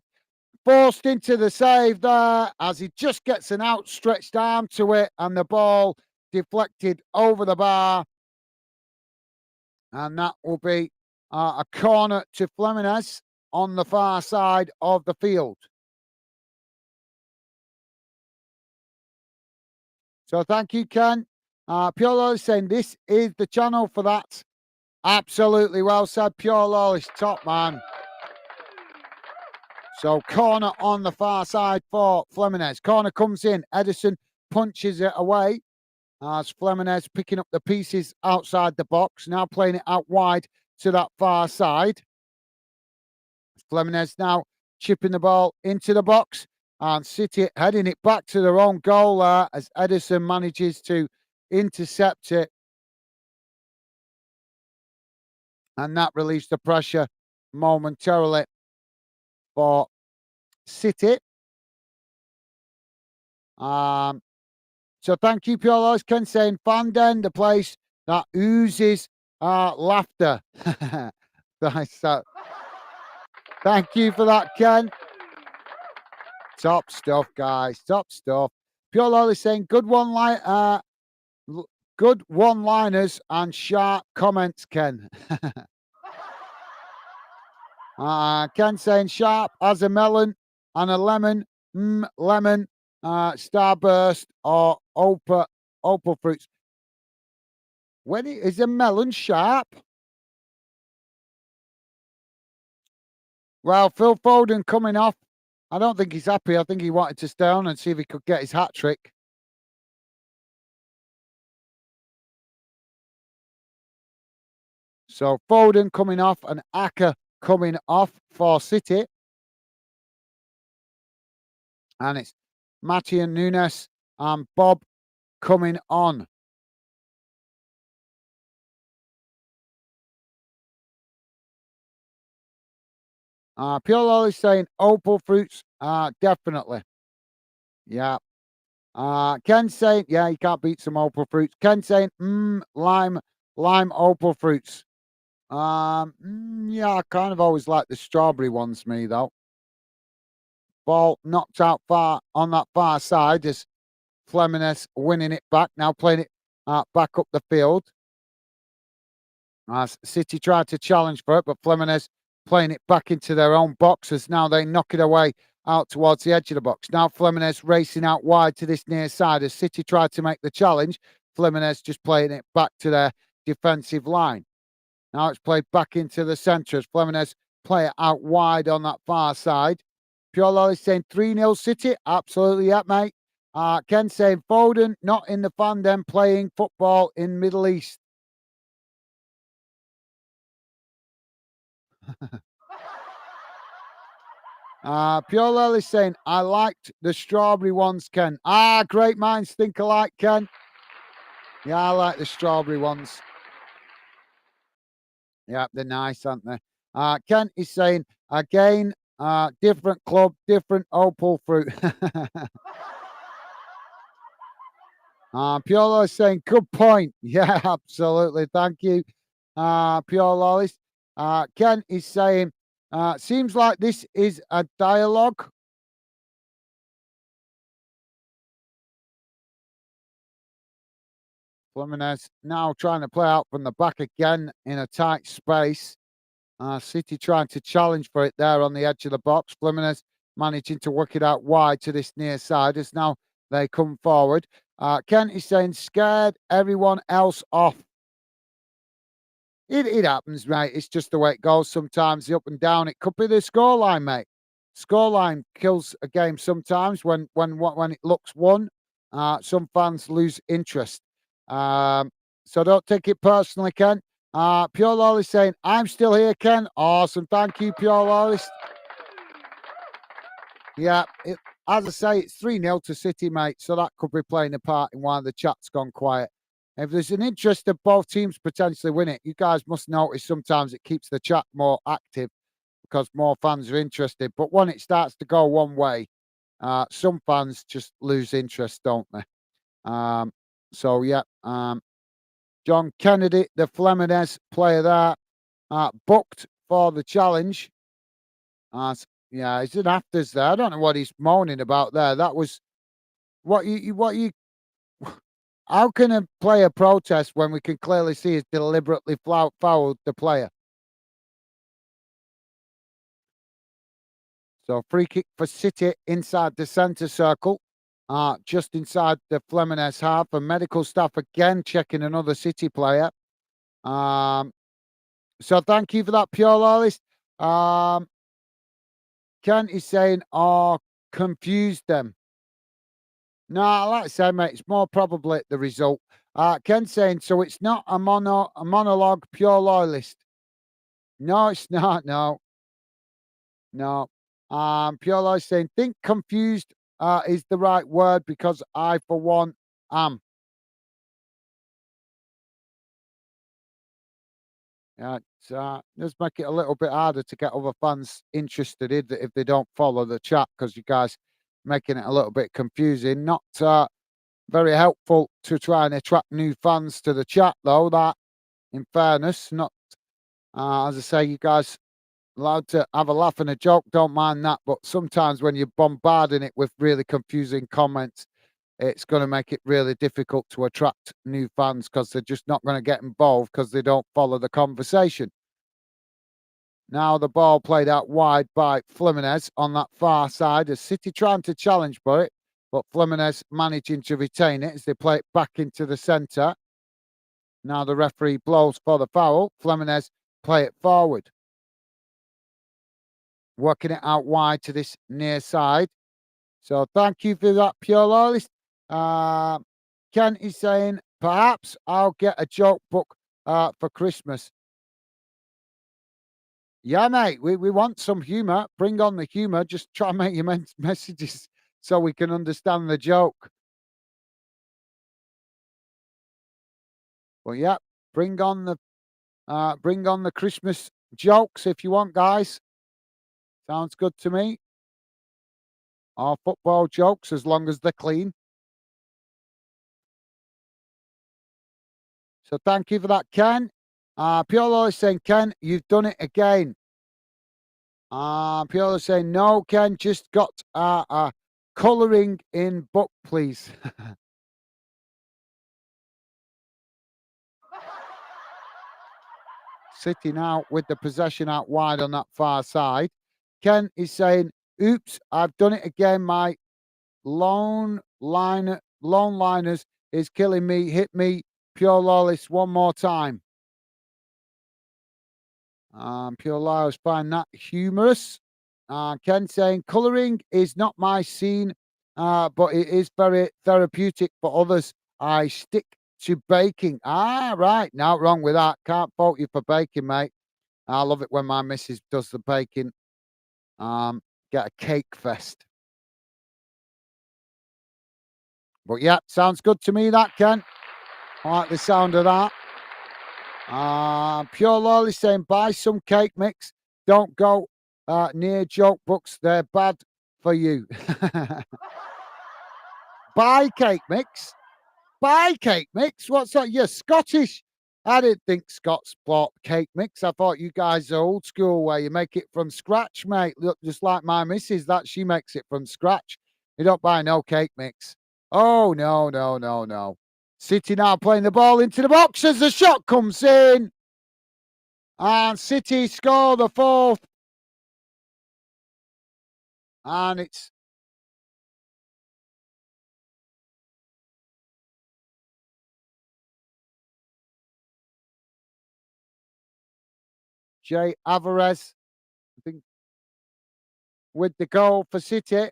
forced into the save there as he just gets an outstretched arm to it and the ball deflected over the bar. And that will be a corner to Fluminense on the far side of the field. So thank you, Ken. Piolo is saying this is the channel for that. Absolutely well said, Piolo is top man. So corner on the far side for Fluminense. Corner comes in. Ederson punches it away as Fluminense picking up the pieces outside the box. Now playing it out wide to that far side. Fluminense now chipping the ball into the box. And City heading it back to their own goal there as Ederson manages to intercept it. And that relieves the pressure momentarily for City. So thank you, Pure Ken saying Fanden, the place that oozes laughter. Thank you for that, Ken. Top stuff, guys. Top stuff. Pure Lolly saying good good one-liners and sharp comments, Ken. Ken saying sharp as a melon and a lemon, lemon, starburst or opal fruits. When is a melon sharp? Well, Phil Foden coming off. I don't think he's happy. I think he wanted to stay on and see if he could get his hat trick. So Foden coming off and Aka coming off for City. And it's Matty and Nunes and Bob coming on. Pure Lol is saying opal fruits. Definitely. Yeah. Ken saying, yeah, you can't beat some opal fruits. Ken saying, lime opal fruits. Yeah, I kind of always like the strawberry ones, me though. Ball knocked out far on that far side as Fluminense winning it back. Now playing it back up the field. City tried to challenge for it, but Fluminense playing it back into their own boxes. Now they knock it away out towards the edge of the box. Now Fluminense racing out wide to this near side as City tried to make the challenge. Fluminense just playing it back to their defensive line. Now it's played back into the centre as Fluminense play it out wide on that far side. Pure Lolly saying 3-0 City. Absolutely, yeah, mate. Ken saying Foden, not in the fandom, playing football in Middle East. Pure Lolly saying, I liked the strawberry ones, Ken. Great minds think alike, Ken. Yeah, I like the strawberry ones. Yeah, they're nice, aren't they? Ken is saying, again, different club, different opal fruit. Pure Lolly saying, good point. Yeah, absolutely. Thank you, Pure Lolly. Ken is saying, seems like this is a dialogue. Fluminense now trying to play out from the back again in a tight space. City trying to challenge for it there on the edge of the box. Fluminense managing to work it out wide to this near side as now they come forward. Kent is saying scared everyone else off. It happens, mate. It's just the way it goes sometimes, the up and down. It could be the scoreline, mate. Scoreline kills a game sometimes when it looks won. Some fans lose interest. So don't take it personally, Ken. Pure Lolly saying, I'm still here, Ken. Awesome. Thank you, Pure Lolly. Yeah, as I say, it's 3-0 to City, mate. So that could be playing a part in why the chat's gone quiet. If there's an interest of both teams potentially win it, you guys must notice sometimes it keeps the chat more active because more fans are interested. But when it starts to go one way, some fans just lose interest, don't they? So, yeah. John Kennedy, the Fluminense player there, booked for the challenge. Yeah, he's in afters there. I don't know what he's moaning about there. That was what you. How can a player protest when we can clearly see he's deliberately fouled the player? So free kick for City inside the centre circle, just inside the Fluminense half. And medical staff again checking another City player. So thank you for that, Pure Lollis. Kent is saying, oh, confused them. No, like I say, mate, it's more probably the result. Ken's saying, so it's not a monologue, pure loyalist. No, it's not. No, no. Pure loyalist saying, think confused is the right word because I, for one, am. Yeah, does make it a little bit harder to get other fans interested if they don't follow the chat because you guys making it a little bit confusing. Not very helpful to try and attract new fans to the chat, though. That, in fairness, not as I say, you guys allowed to have a laugh and a joke. Don't mind that, but sometimes when you're bombarding it with really confusing comments, it's going to make it really difficult to attract new fans because they're just not going to get involved because they don't follow the conversation. Now the ball played out wide by Fluminense on that far side as City trying to challenge for it, but Fluminense managing to retain it as they play it back into the centre. Now the referee blows for the foul. Fluminense play it forward. Working it out wide to this near side. So thank you for that, Pure Loyalist. Ken is saying, perhaps I'll get a joke book for Christmas. Yeah, mate, we want some humour. Bring on the humour. Just try and make your messages so we can understand the joke. Well, yeah, bring on the Christmas jokes if you want, guys. Sounds good to me. All football jokes, as long as they're clean. So thank you for that, Ken. Piolo is saying, Ken, you've done it again. Piolo is saying, no, Ken, just got colouring in book, please. City now with the possession out wide on that far side. Ken is saying, oops, I've done it again. My lone liners is killing me. Hit me, Pure Lawless, one more time. Pure Lawless find that humorous. Ken saying, colouring is not my scene, but it is very therapeutic for others. I stick to baking. Right. Now wrong with that. Can't fault you for baking, mate. I love it when my missus does the baking. Get a cake fest. But yeah, sounds good to me, that, Ken. I like the sound of that. Pure Lolly saying, buy some cake mix. Don't go near joke books. They're bad for you. Buy cake mix? Buy cake mix? What's that? You're Scottish. I didn't think Scots bought cake mix. I thought you guys are old school where you make it from scratch, mate. Look, just like my missus, that she makes it from scratch. You don't buy no cake mix. Oh, no, no, no, no. City now playing the ball into the box as the shot comes in. And City score the fourth. And it's Jay Alvarez, I think, with the goal for City.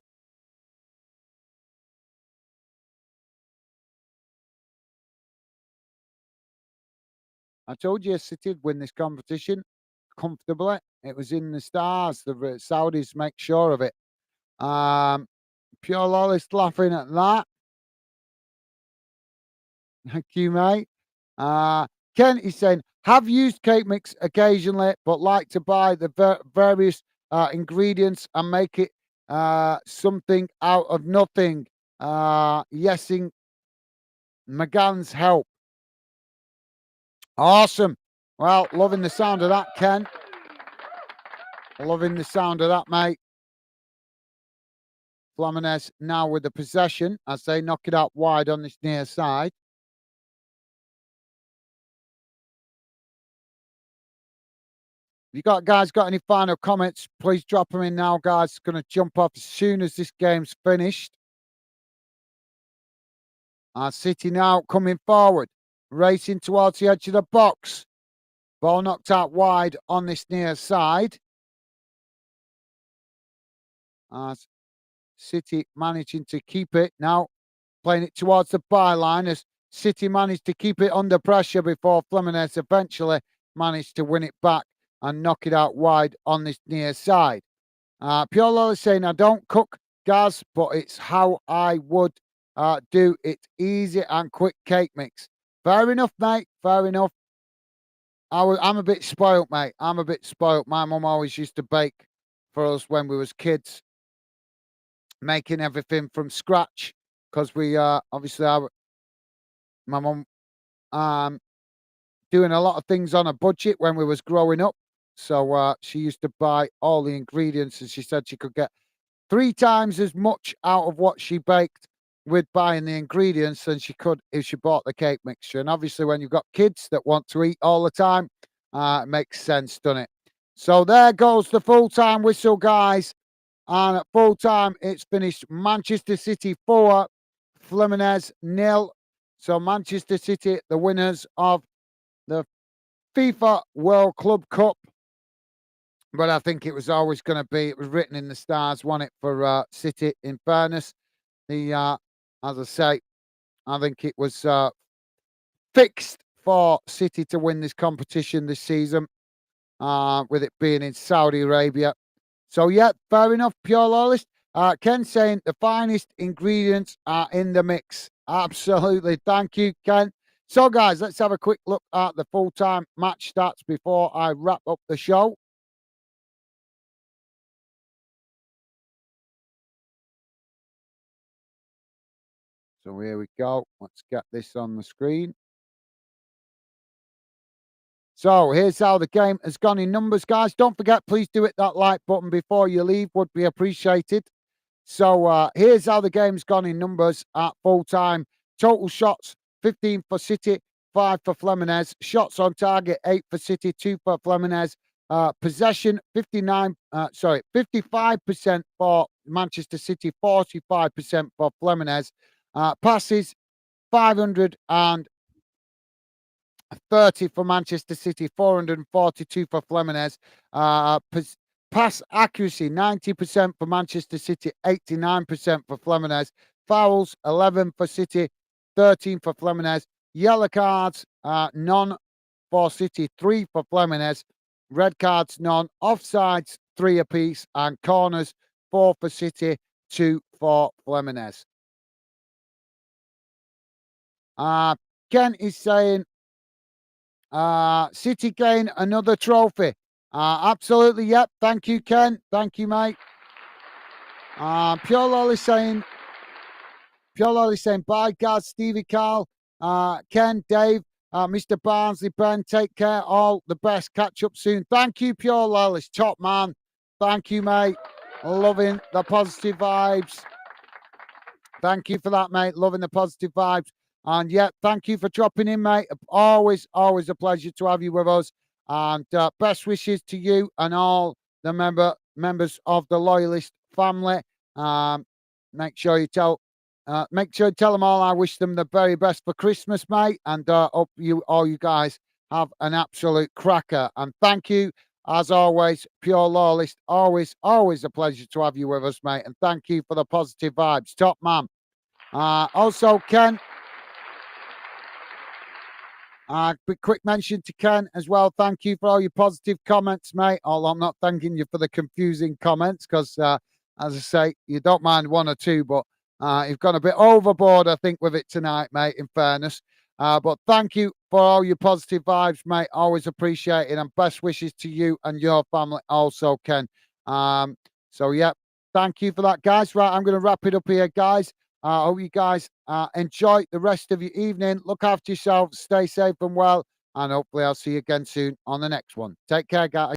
I told you City would win this competition comfortably. It was in the stars. The Saudis make sure of it. Pure Lawless laughing at that. Thank you, mate. Ken is saying, have used cake mix occasionally, but like to buy the various ingredients and make it something out of nothing. Yesing McGann's help. Awesome. Well, loving the sound of that, Ken. Loving the sound of that, mate. Fluminense now with the possession as they knock it out wide on this near side. If you guys got any final comments, please drop them in now, guys. Going to jump off as soon as this game's finished. City now coming forward, racing towards the edge of the box. Ball knocked out wide on this near side. City managing to keep it now, playing it towards the byline as City managed to keep it under pressure before Fluminense eventually managed to win it back and knock it out wide on this near side. Piolo is saying, I don't cook, Gaz, but it's how I would do it. Easy and quick cake mix. Fair enough, mate. Fair enough. I'm a bit spoilt, mate. I'm a bit spoilt. My mum always used to bake for us when we was kids, making everything from scratch because we obviously my mum doing a lot of things on a budget when we was growing up. So she used to buy all the ingredients, and she said she could get 3 times as much out of what she baked with buying the ingredients than she could if she bought the cake mixture. And obviously, when you've got kids that want to eat all the time, it makes sense, doesn't it? So there goes the full-time whistle, guys. And at full time, it's finished Manchester City 4, Fluminense 0. So Manchester City, the winners of the FIFA World Club Cup. But I think it was always going to be, it was written in the stars, won it for City, in fairness. As I say, I think it was fixed for City to win this competition this season, with it being in Saudi Arabia. So, yeah, fair enough, Pure Lawless. Ken saying the finest ingredients are in the mix. Absolutely. Thank you, Ken. So, guys, let's have a quick look at the full-time match stats before I wrap up the show. So here we go. Let's get this on the screen. So here's how the game has gone in numbers, guys. Don't forget, please do hit that like button before you leave. Would be appreciated. So here's how the game's gone in numbers at full time. Total shots, 15 for City, 5 for Fluminense. Shots on target, 8 for City, 2 for Fluminense. Possession, 55% for Manchester City, 45% for Fluminense. Passes, 530 for Manchester City, 442 for Fluminense. Pass accuracy, 90% for Manchester City, 89% for Fluminense. Fouls, 11 for City, 13 for Fluminense. Yellow cards, none for City, 3 for Fluminense. Red cards, none. Offsides, 3 apiece. And corners, 4 for City, 2 for Fluminense. Ken is saying, City gain another trophy. Absolutely, yep. Thank you, Ken. Thank you, mate. Pure Lolly saying, bye, guys. Stevie Carl, Ken, Dave, Mr. Barnsley, Ben, take care. All the best. Catch up soon. Thank you, Pure Lolly. Top man. Thank you, mate. Loving the positive vibes. Thank you for that, mate. Loving the positive vibes. And yeah, thank you for dropping in, mate. Always a pleasure to have you with us. And best wishes to you and all the members of the Loyalist family. Make sure you tell them all I wish them the very best for Christmas, mate. And hope all you guys have an absolute cracker. And thank you, as always, Pure Loyalist. Always a pleasure to have you with us, mate. And thank you for the positive vibes. Top man. Also, Ken. Quick mention to Ken as well. Thank you for all your positive comments, mate. Although I'm not thanking you for the confusing comments because, as I say, you don't mind one or two, but you've gone a bit overboard, I think, with it tonight, mate, in fairness. But thank you for all your positive vibes, mate. Always appreciate it. And best wishes to you and your family also, Ken. So, yeah, thank you for that, guys. Right, I'm going to wrap it up here, guys. I hope you guys enjoy the rest of your evening. Look after yourselves. Stay safe and well. And hopefully I'll see you again soon on the next one. Take care, guys.